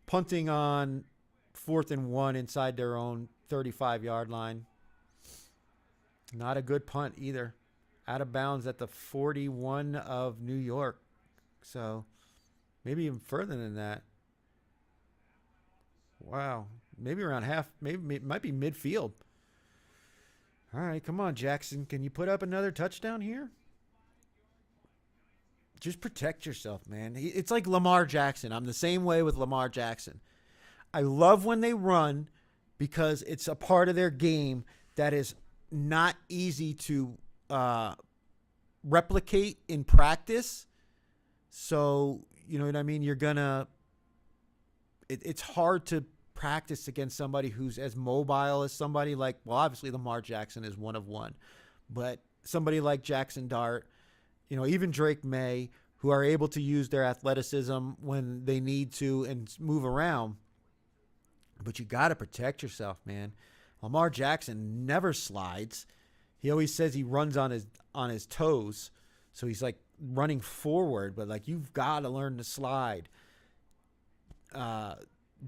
Speaker 1: punting on 4th and 1 inside their own 35-yard line. Not a good punt either. Out of bounds at the 41 of New York. So maybe even further than that. Wow. Maybe around half. Maybe it might be midfield. All right, come on, Jackson. Can you put up another touchdown here? Just protect yourself, man. It's like Lamar Jackson. I'm the same way with Lamar Jackson. I love when they run because it's a part of their game that is not easy to replicate in practice. So, you know what I mean? It's hard to practice against somebody who's as mobile as somebody like, well, obviously Lamar Jackson is one of one, but somebody like Jackson Dart, even Drake May, who are able to use their athleticism when they need to and move around. But you got to protect yourself, man. Lamar Jackson never slides. He always says he runs on his toes. So he's like running forward, but like you've got to learn to slide.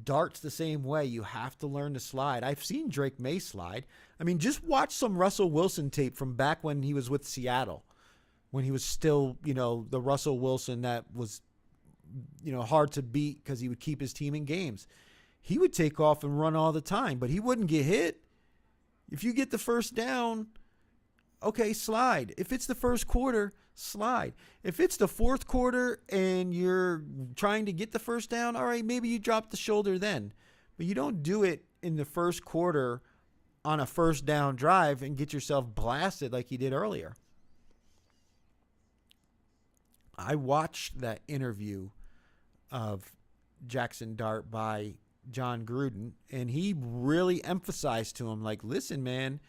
Speaker 1: Dart's the same way. You have to learn to slide. I've seen Drake May slide. I mean, just watch some Russell Wilson tape from back when he was with Seattle, when he was still, the Russell Wilson that was, hard to beat because he would keep his team in games. He would take off and run all the time, but he wouldn't get hit. If you get the first down, okay, slide. If it's the first quarter, slide. If it's the 4th quarter and you're trying to get the first down, all right, maybe you drop the shoulder then. But you don't do it in the first quarter on a first down drive and get yourself blasted like he did earlier. I watched that interview of Jackson Dart by John Gruden, and he really emphasized to him, like, listen, man,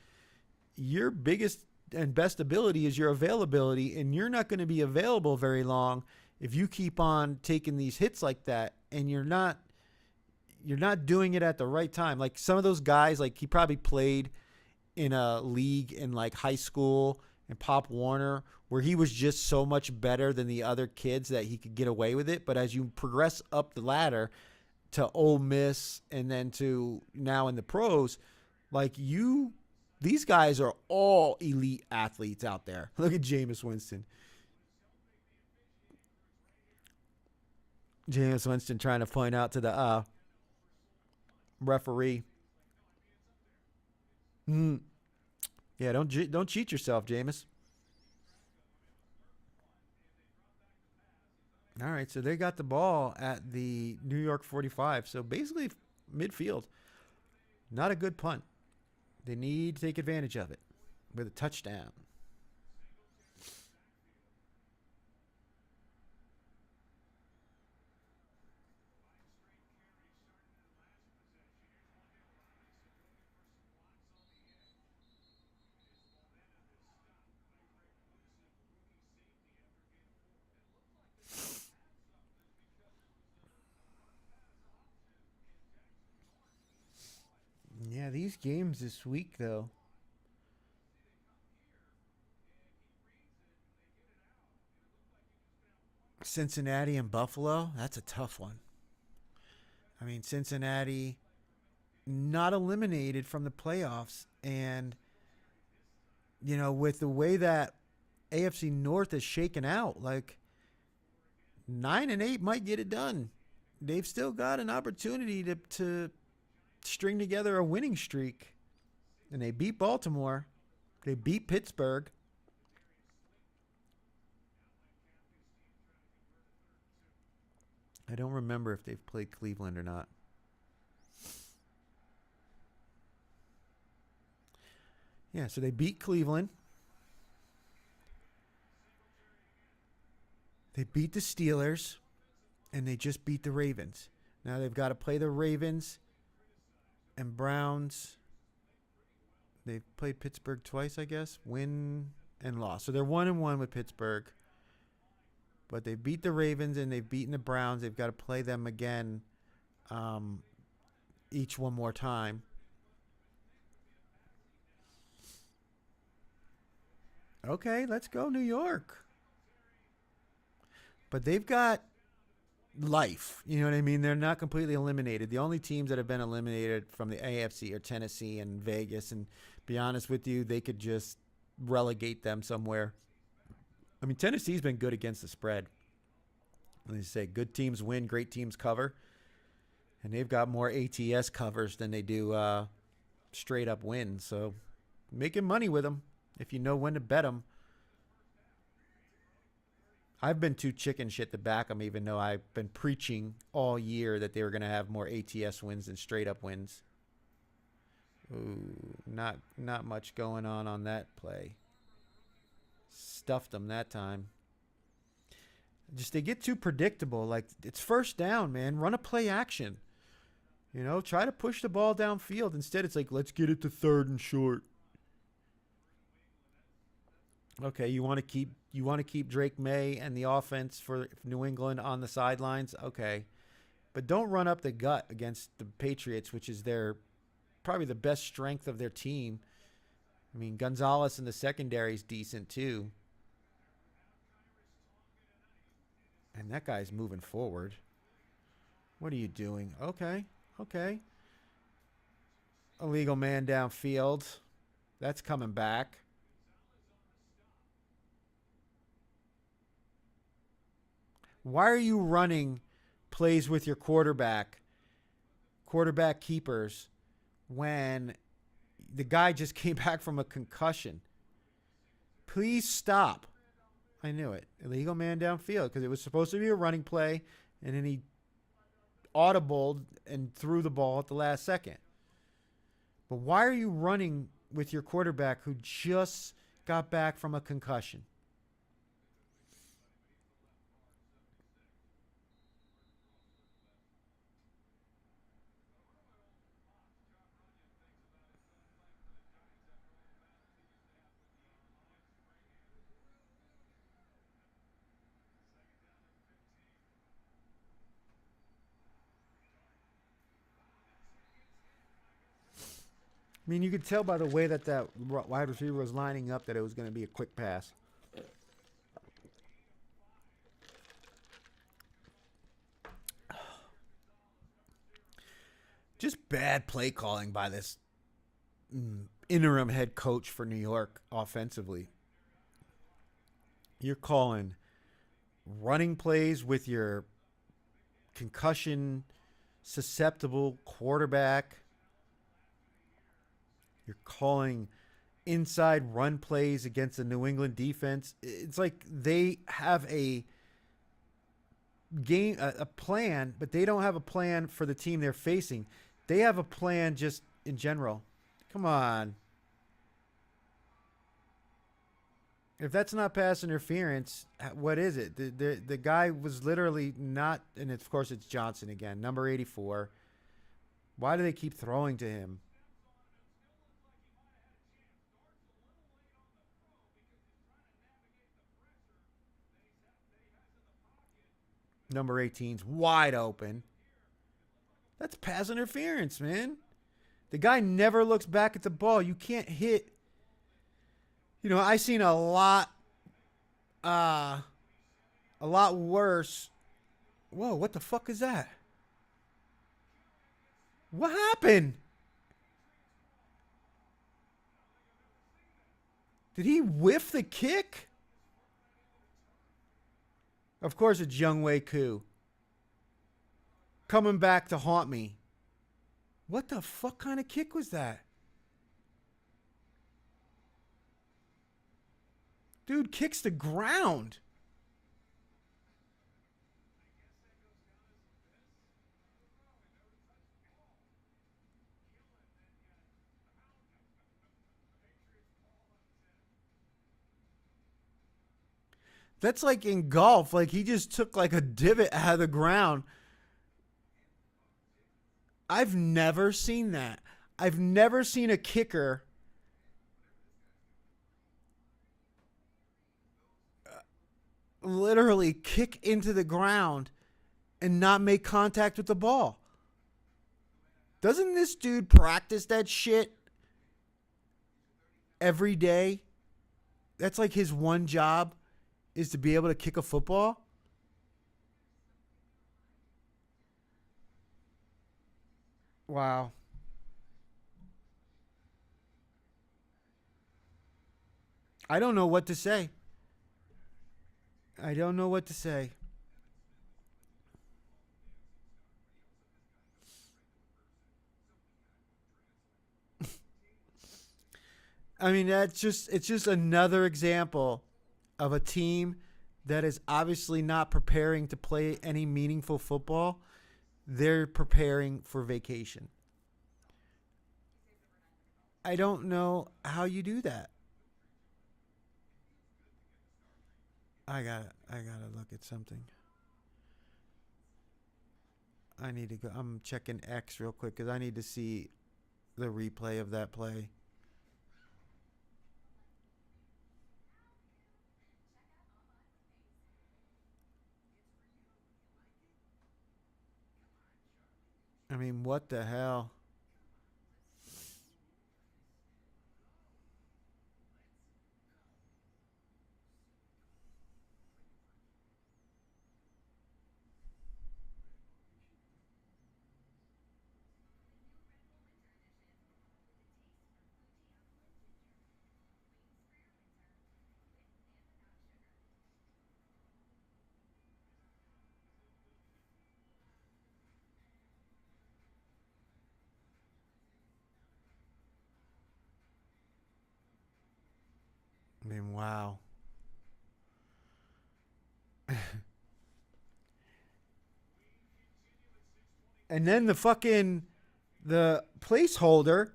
Speaker 1: your biggest and best ability is your availability, and you're not going to be available very long if you keep on taking these hits like that, and you're not doing it at the right time. Like some of those guys, like he probably played in a league in like high school and Pop Warner where he was just so much better than the other kids that he could get away with it. But as you progress up the ladder to Ole Miss and then to now in the pros, like these guys are all elite athletes out there. Look at Jameis Winston. Jameis Winston trying to point out to the referee. Yeah, don't cheat yourself, Jameis. All right, so they got the ball at the New York 45. So basically midfield. Not a good punt. They need to take advantage of it with a touchdown. Yeah, these games this week, though. Cincinnati and Buffalo, that's a tough one. I mean, Cincinnati not eliminated from the playoffs. And, with the way that AFC North is shaken out, like 9-8 might get it done. They've still got an opportunity to string together a winning streak. And they beat Baltimore. They beat Pittsburgh. I don't remember if they've played Cleveland or not. Yeah, so they beat Cleveland. They beat the Steelers. And they just beat the Ravens. Now they've got to play the Ravens and Browns. They've played Pittsburgh twice, I guess. Win and loss. So they're 1-1 with Pittsburgh. But they beat the Ravens and they've beaten the Browns. They've got to play them again each one more time. Okay, let's go New York. But they've got life. You know what I mean? They're not completely eliminated. The only teams that have been eliminated from the AFC are Tennessee and Vegas. And be honest with you, they could just relegate them somewhere. I mean, Tennessee's been good against the spread. They say good teams win, great teams cover. And they've got more ATS covers than they do straight up wins. So making money with them if you know when to bet them. I've been too chicken shit to back them, even though I've been preaching all year that they were going to have more ATS wins than straight up wins. Ooh, not much going on that play. Stuffed them that time. Just they get too predictable. Like, it's first down, man. Run a play action. Try to push the ball downfield. Instead, it's like, let's get it to third and short. Okay, you want to keep Drake May and the offense for New England on the sidelines? Okay. But don't run up the gut against the Patriots, which is probably the best strength of their team. I mean, Gonzalez in the secondary is decent too. And that guy's moving forward. What are you doing? Okay. Illegal man downfield. That's coming back. Why are you running plays with your quarterback keepers, when the guy just came back from a concussion? Please stop. I knew it. Illegal man downfield, because it was supposed to be a running play, and then he audibled and threw the ball at the last second. But why are you running with your quarterback who just got back from a concussion? I mean, you could tell by the way that wide receiver was lining up that it was going to be a quick pass. Just bad play calling by this interim head coach for New York offensively. You're calling running plays with your concussion susceptible quarterback. You're calling inside run plays against the New England defense. It's like they have a plan, but they don't have a plan for the team they're facing. They have a plan just in general. Come on. If that's not pass interference, what is it? The guy was literally not, and of course it's Johnson again, number 84. Why do they keep throwing to him? Number 18's wide open. That's pass interference, man. The guy never looks back at the ball. You can't hit. You know, I seen a lot worse. Whoa, what the fuck is that? What happened? Did he whiff the kick? Of course, it's Younghoe Koo coming back to haunt me. What the fuck kind of kick was that? Dude kicks the ground. That's like in golf. Like he just took like a divot out of the ground. I've never seen that. I've never seen a kicker literally kick into the ground and not make contact with the ball. Doesn't this dude practice that shit every day? That's like his one job is to be able to kick a football. Wow. I don't know what to say. I don't know what to say. I mean, it's just another example of a team that is obviously not preparing to play any meaningful football. They're preparing for vacation. I don't know how you do that. I gotta look at something. I need to go. I'm checking X real quick because I need to see the replay of that play. I mean, what the hell? I mean, wow. And then the placeholder,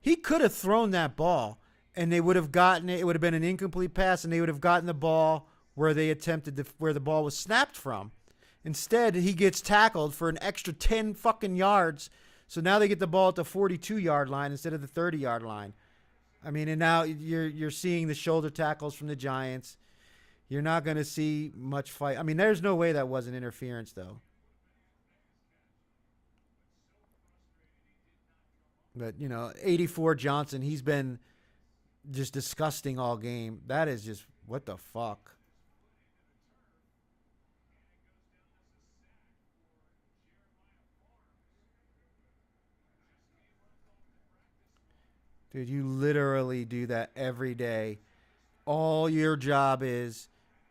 Speaker 1: He could have thrown that ball, and they would have gotten it. It would have been an incomplete pass, and they would have gotten the ball where they attempted to, where the ball was snapped from. Instead, he gets tackled for an extra 10 fucking yards. So now they get the ball at the 42-yard line instead of the 30-yard line. I mean, and now you're seeing the shoulder tackles from the Giants. You're not going to see much fight. I mean, there's no way that wasn't interference, though. But, 84 Johnson, he's been just disgusting all game. That is just, what the fuck? Dude, you literally do that every day. All your job is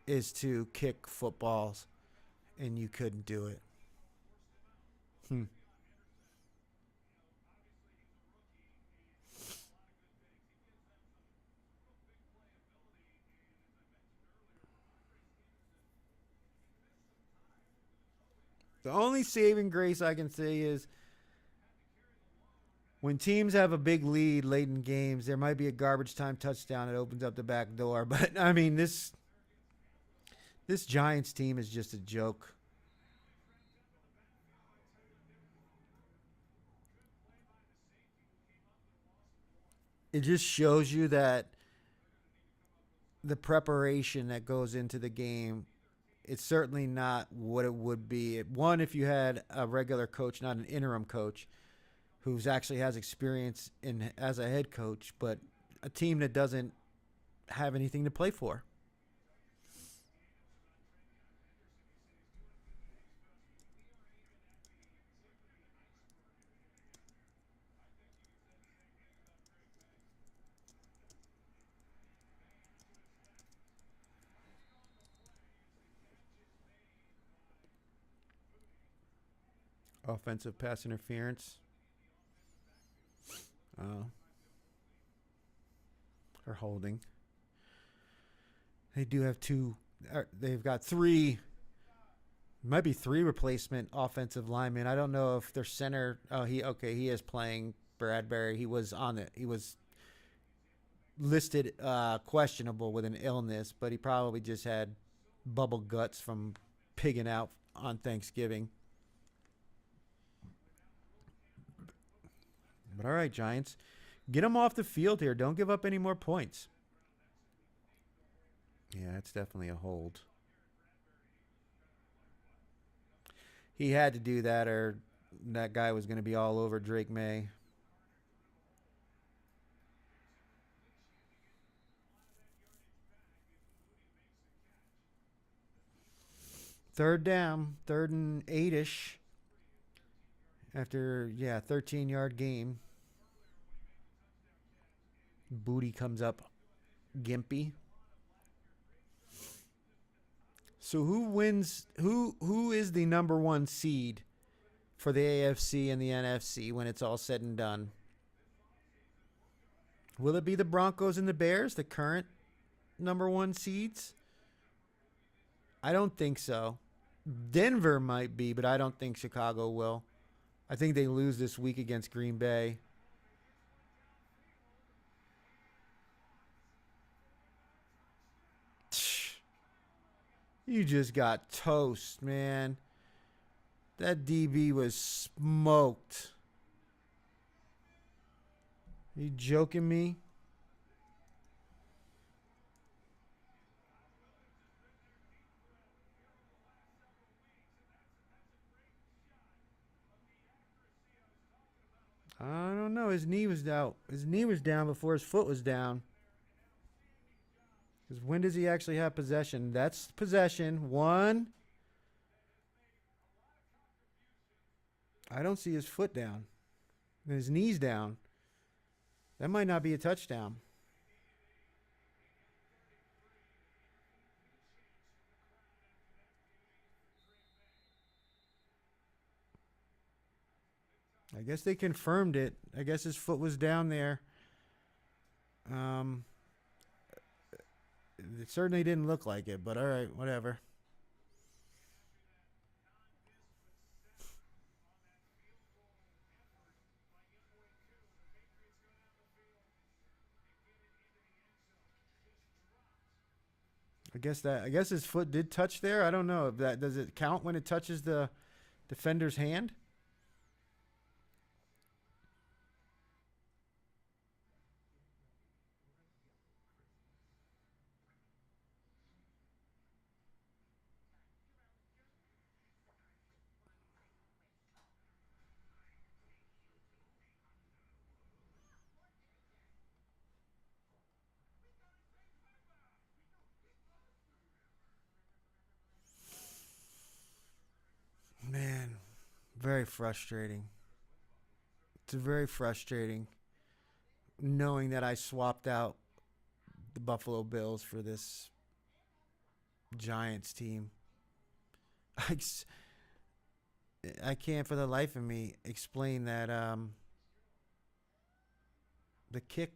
Speaker 1: to kick footballs, and you couldn't do it. Hmm. The only saving grace I can say is when teams have a big lead late in games, there might be a garbage time touchdown that opens up the back door. But I mean, this Giants team is just a joke. It just shows you that the preparation that goes into the game, it's certainly not what it would be. One, if you had a regular coach, not an interim coach, who's actually has experience in as a head coach, but a team that doesn't have anything to play for. Offensive pass interference. Uh, or holding. They do have two. They've got three. Might be three replacement offensive linemen. I don't know if their center. Oh, he is playing Bradbury. He was on it. He was listed questionable with an illness, but he probably just had bubble guts from pigging out on Thanksgiving. But all right, Giants, get them off the field here. Don't give up any more points. Yeah, it's definitely a hold. He had to do that, or that guy was going to be all over Drake May. Third down, 3rd and 8-ish. After, 13-yard game. Booty comes up gimpy. So who wins? Who is the number one seed for the AFC and the NFC when it's all said and done? Will it be the Broncos and the Bears, the current number one seeds? I don't think so. Denver might be, but I don't think Chicago will. I think they lose this week against Green Bay. You just got toast, man. That DB was smoked. Are you joking me? I don't know. His knee was out. His knee was down before his foot was down. Because when does he actually have possession? That's possession. One. I don't see his foot down. His knee's down. That might not be a touchdown. I guess they confirmed it. I guess his foot was down there. Um, it certainly didn't look like it, but all right, whatever. I guess his foot did touch there. I don't know if that does it count when it touches the defender's hand. Man, very frustrating. It's very frustrating knowing that I swapped out the Buffalo Bills for this Giants team. I, I can't for the life of me explain that the kick.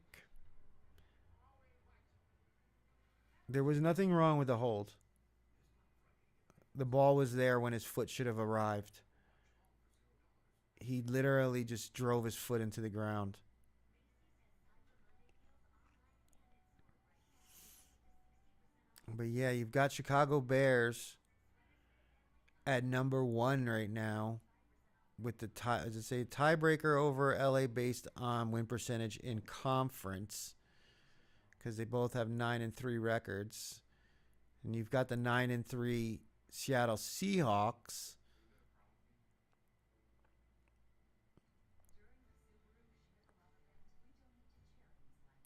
Speaker 1: There was nothing wrong with the hold. The ball was there when his foot should have arrived. He literally just drove his foot into the ground. But yeah, you've got Chicago Bears at number one right now with the tie, as I say, tiebreaker over LA based on win percentage in conference because they both have 9-3 records, and you've got the 9-3 Seattle Seahawks.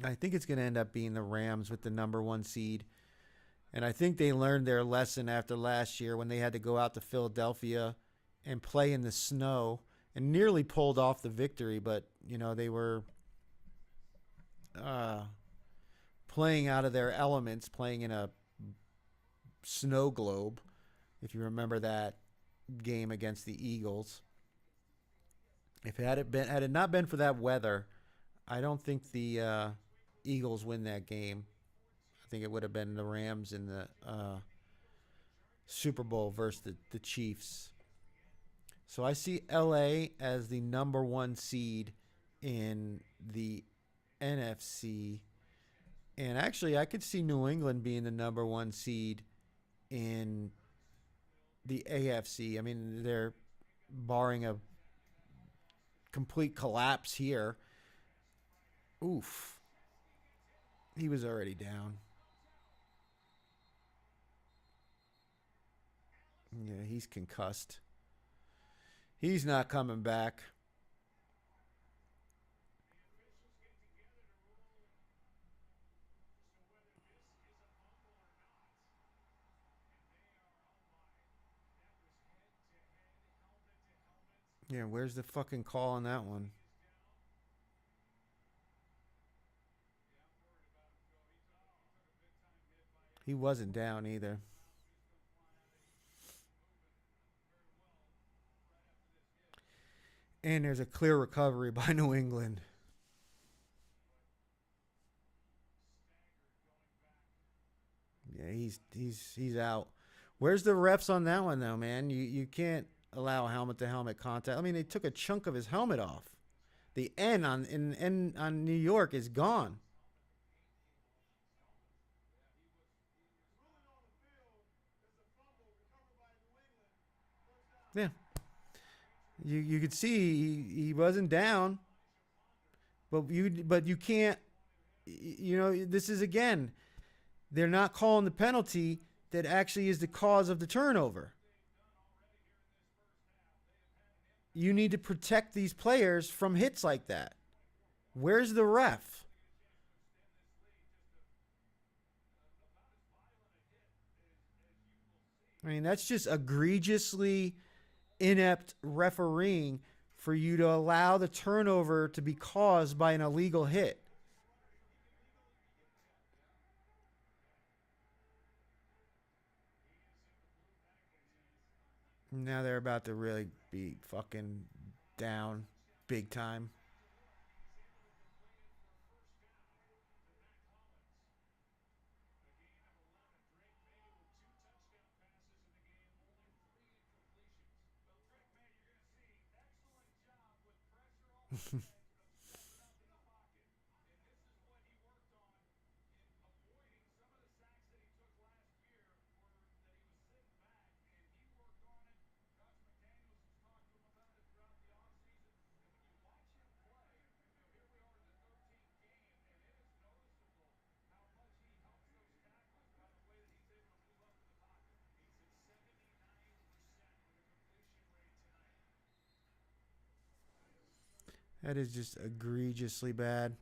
Speaker 1: I think it's going to end up being the Rams with the number one seed. And I think they learned their lesson after last year when they had to go out to Philadelphia and play in the snow and nearly pulled off the victory. But, they were uh, playing out of their elements, playing in a snow globe, if you remember that game against the Eagles. If had it not been for that weather, I don't think the Eagles win that game. I think it would have been the Rams in the Super Bowl versus the Chiefs. So I see LA as the number one seed in the NFC. And actually, I could see New England being the number one seed in the AFC. I mean, they're barring a complete collapse here. Oof. He was already down. Yeah, he's concussed. He's not coming back. Yeah, where's the fucking call on that one? He wasn't down either. And there's a clear recovery by New England. Yeah, he's out. Where's the refs on that one though, man? You can't allow helmet to helmet contact. I mean, they took a chunk of his helmet off. The N on New York is gone. Yeah, you could see he wasn't down, but you can't. This is again. They're not calling the penalty that actually is the cause of the turnover. You need to protect these players from hits like that. Where's the ref? I mean, that's just egregiously inept refereeing for you to allow the turnover to be caused by an illegal hit. Now they're about to really be fucking down big time. That is just egregiously bad.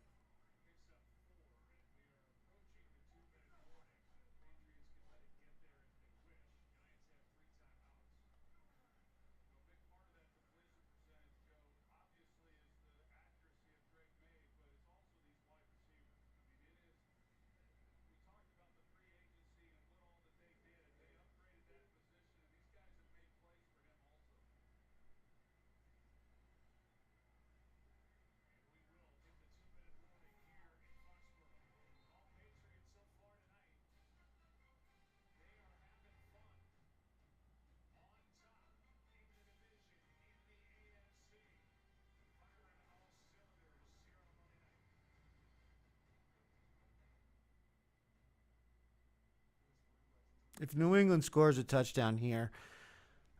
Speaker 1: If New England scores a touchdown here,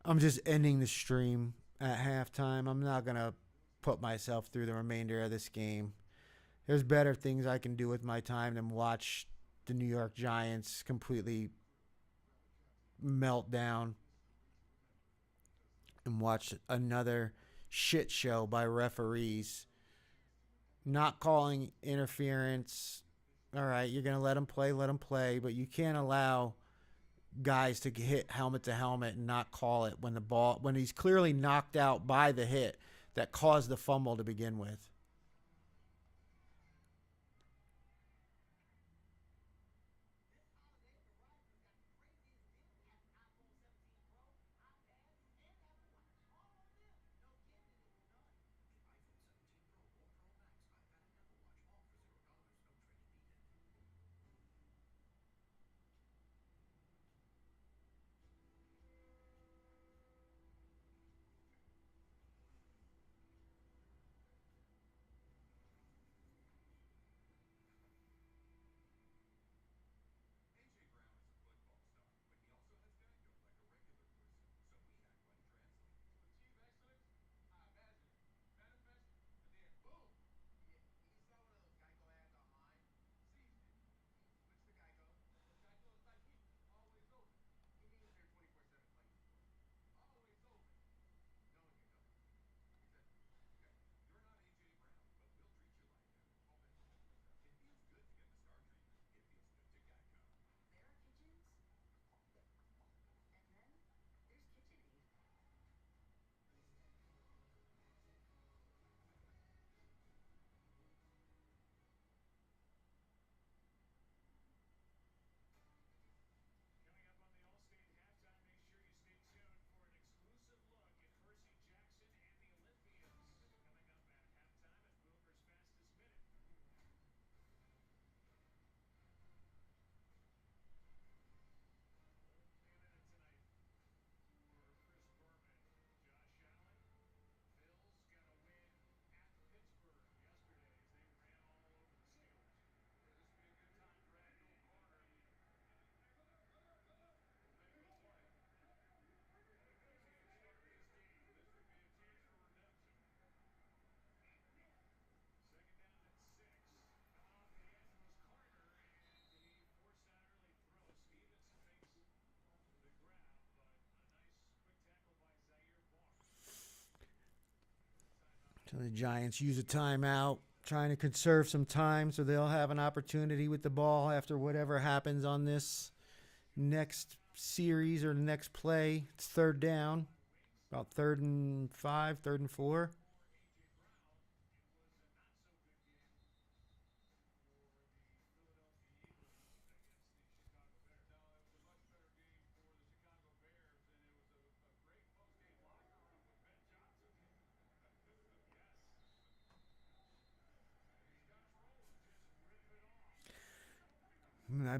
Speaker 1: I'm just ending the stream at halftime. I'm not going to put myself through the remainder of this game. There's better things I can do with my time than watch the New York Giants completely melt down and watch another shit show by referees not calling interference. All right, you're going to let them play, but you can't allow guys to hit helmet to helmet and not call it when he's clearly knocked out by the hit that caused the fumble to begin with. So the Giants use a timeout, trying to conserve some time so they'll have an opportunity with the ball after whatever happens on this next series or the next play. It's third down, about third and five, third and four.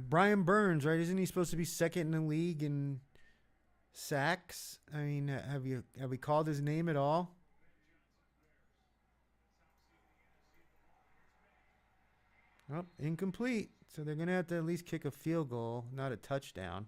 Speaker 1: Brian Burns, right? Isn't he supposed to be second in the league in sacks? I mean, have we called his name at all? Oh, incomplete. So they're gonna have to at least kick a field goal, not a touchdown.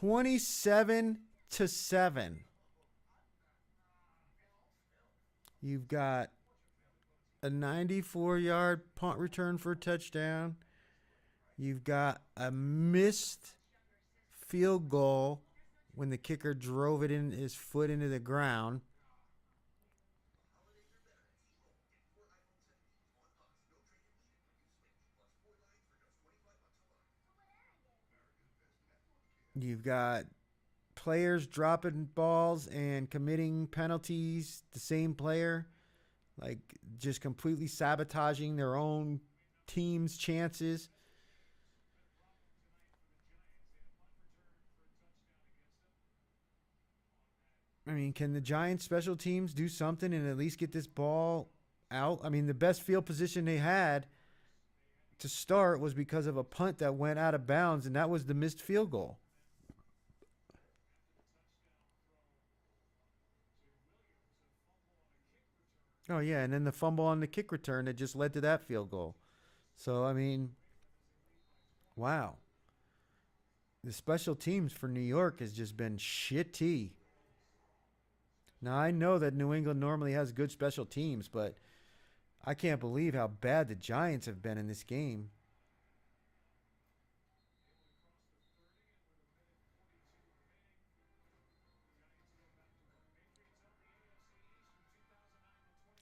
Speaker 1: 27-7. You've got a 94-yard punt return for a touchdown. You've got a missed field goal when the kicker drove it in his foot into the ground. You've got players dropping balls and committing penalties. The same player, like just completely sabotaging their own team's chances. I mean, can the Giants special teams do something and at least get this ball out? I mean, the best field position they had to start was because of a punt that went out of bounds, and that was the missed field goal. Oh, yeah, and then the fumble on the kick return that just led to that field goal. So, I mean, wow. The special teams for New York has just been shitty. Now, I know that New England normally has good special teams, but I can't believe how bad the Giants have been in this game.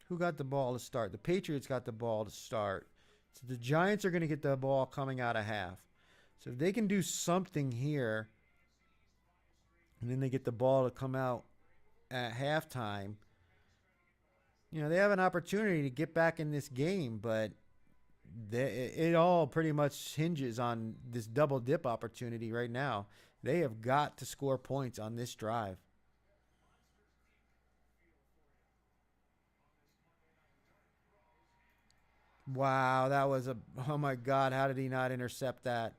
Speaker 1: Who got the ball to start? The Patriots got the ball to start. So the Giants are going to get the ball coming out of half. So if they can do something here, and then they get the ball to come out at halftime, you know, they have an opportunity to get back in this game, but it all pretty much hinges on this double dip opportunity right now. They have got to score points on this drive. Wow, that was a, oh my God, how did he not intercept that?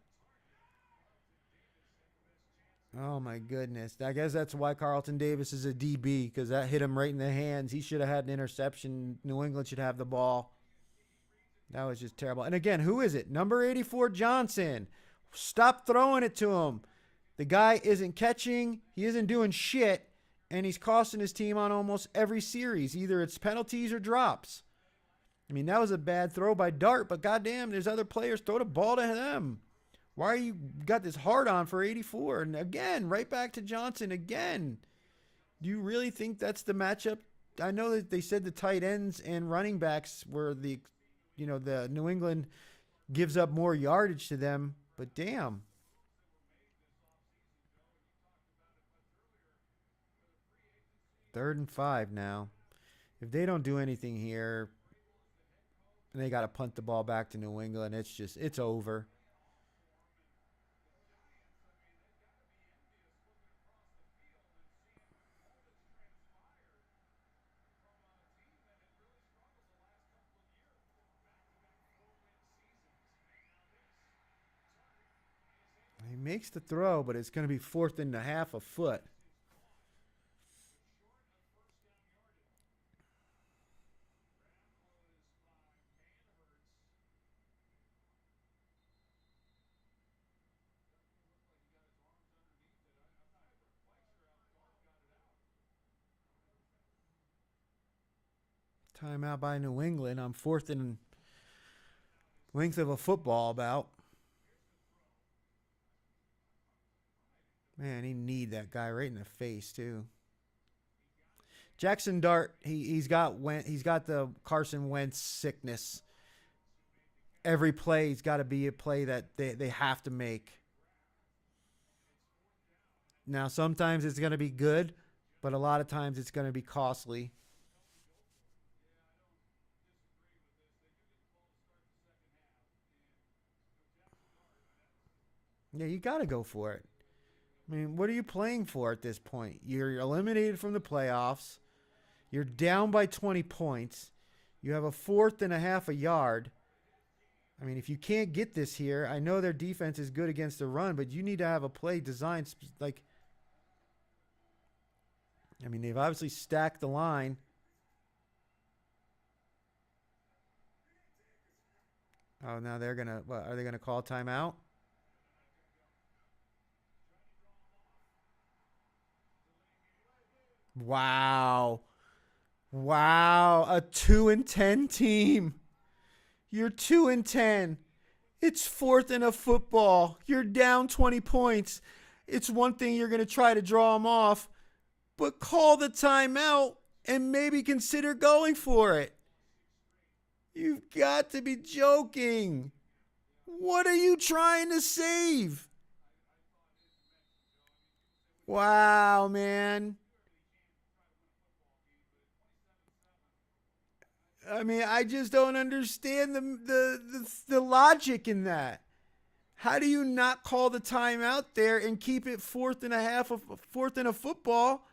Speaker 1: Oh my goodness. I guess that's why Carlton Davis is a DB, because that hit him right in the hands. He should have had an interception. New England should have the ball. That was just terrible. And again, who is it? Number 84, Johnson. Stop throwing it to him. The guy isn't catching. He isn't doing shit. And he's costing his team on almost every series. Either it's penalties or drops. I mean, that was a bad throw by Dart, but goddamn, there's other players. Throw the ball to them. Why are you got this hard on for 84? And again, right back to Johnson again. Do you really think that's the matchup? I know that they said the tight ends and running backs were the, you know, the New England gives up more yardage to them, but damn. 3rd and 5 now. If they don't do anything here, and they got to punt the ball back to New England, it's over. He makes the throw, but it's going to be 4th and 1/2 a foot. Timeout by New England. I'm 4th and length of a football about. Man, he need that guy right in the face too. Jackson Dart, he's got the Carson Wentz sickness. Every play's got to be a play that they have to make. Now, sometimes it's going to be good, but a lot of times it's going to be costly. Yeah, you got to go for it. I mean, what are you playing for at this point? You're eliminated from the playoffs. You're down by 20 points. You have a 4th and 1/2 a yard. I mean, if you can't get this here, I know their defense is good against the run, but you need to have a play designed like. I mean, they've obviously stacked the line. Oh, now they're gonna. What, are they gonna call timeout? Wow. Wow. A 2-10 team. You're 2-10. It's fourth in a football. You're down 20 points. It's one thing you're going to try to draw them off, but call the timeout and maybe consider going for it. You've got to be joking. What are you trying to save? Wow, man. I mean, I just don't understand the logic in that. How do you not call the timeout there and keep it fourth and a half of fourth in a football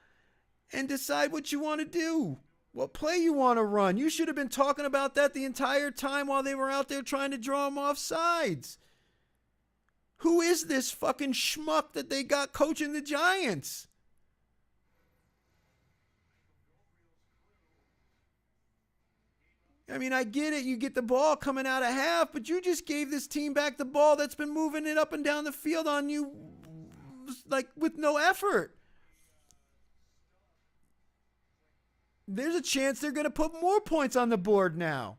Speaker 1: and decide what you want to do? What play you want to run? You should have been talking about that the entire time while they were out there trying to draw them off sides. Who is this fucking schmuck that they got coaching the Giants? I mean, I get it. You get the ball coming out of half, but you just gave this team back the ball that's been moving it up and down the field on you like with no effort. There's a chance they're going to put more points on the board now.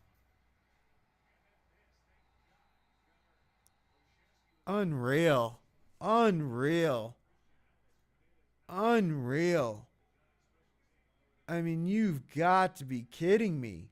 Speaker 1: Unreal. Unreal. Unreal. I mean, you've got to be kidding me.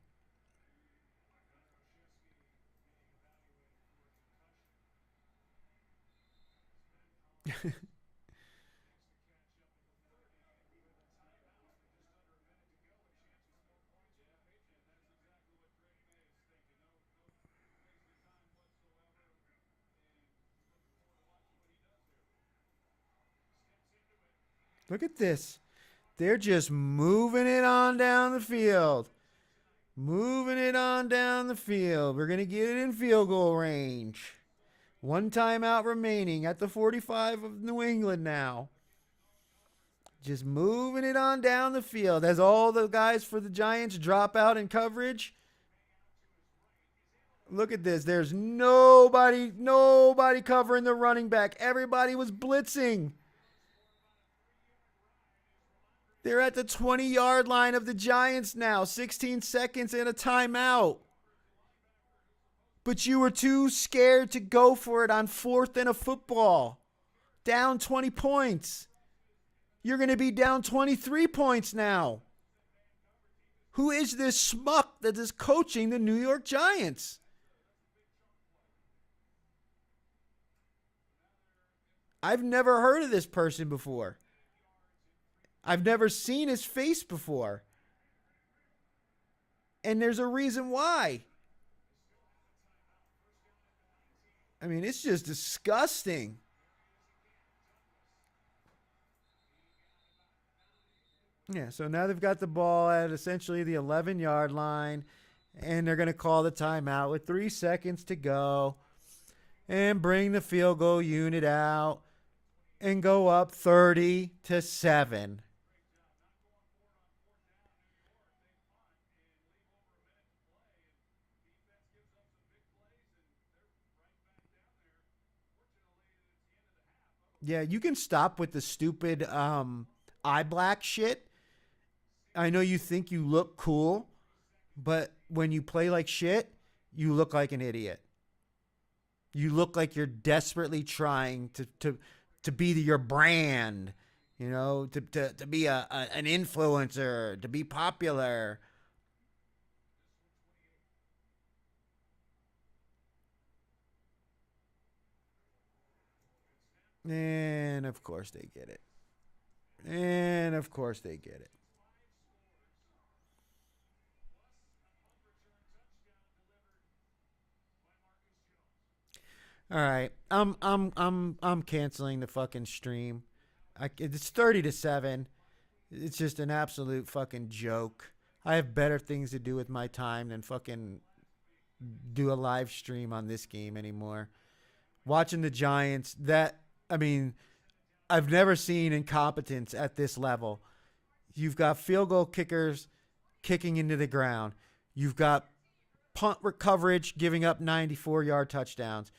Speaker 1: Look at this. They're just moving it on down the field. Moving it on down the field. We're going to get it in field goal range. One timeout remaining at the 45 of New England now. Just moving it on down the field as all the guys for the Giants drop out in coverage. Look at this. There's nobody covering the running back. Everybody was blitzing. They're at the 20-yard line of the Giants now. 16 seconds and a timeout. But you were too scared to go for it on fourth and a football. Down 20 points. You're going to be down 23 points now. Who is this schmuck that is coaching the New York Giants? I've never heard of this person before. I've never seen his face before. And there's a reason why. I mean, it's just disgusting. Yeah, so now they've got the ball at essentially the 11-yard line, and they're going to call the timeout with 3 seconds to go and bring the field goal unit out and go up 30-7. Yeah, you can stop with the stupid eye black shit. I know you think you look cool, but when you play like shit, you look like an idiot. You look like you're desperately trying to be your brand, you know, to be an influencer, to be popular. And of course they get it. And of course they get it. All right. I'm canceling the fucking stream. It's 30-7. It's just an absolute fucking joke. I have better things to do with my time than fucking do a live stream on this game anymore. Watching the Giants, I mean, I've never seen incompetence at this level. You've got field goal kickers kicking into the ground. You've got punt coverage giving up 94-yard touchdowns.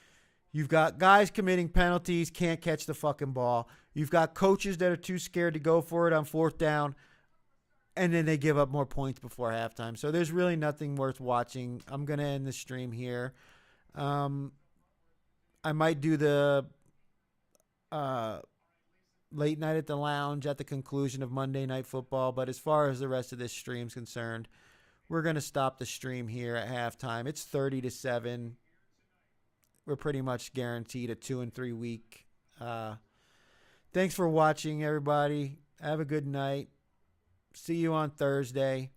Speaker 1: You've got guys committing penalties, can't catch the fucking ball. You've got coaches that are too scared to go for it on fourth down and then they give up more points before halftime. So there's really nothing worth watching. I'm going to end the stream here. I might do the late night at the lounge at the conclusion of Monday Night Football. But as far as the rest of this stream's concerned, we're going to stop the stream here at halftime. It's 30-7. We're pretty much guaranteed a 2-3 week. Thanks for watching, everybody. Have a good night. See you on Thursday.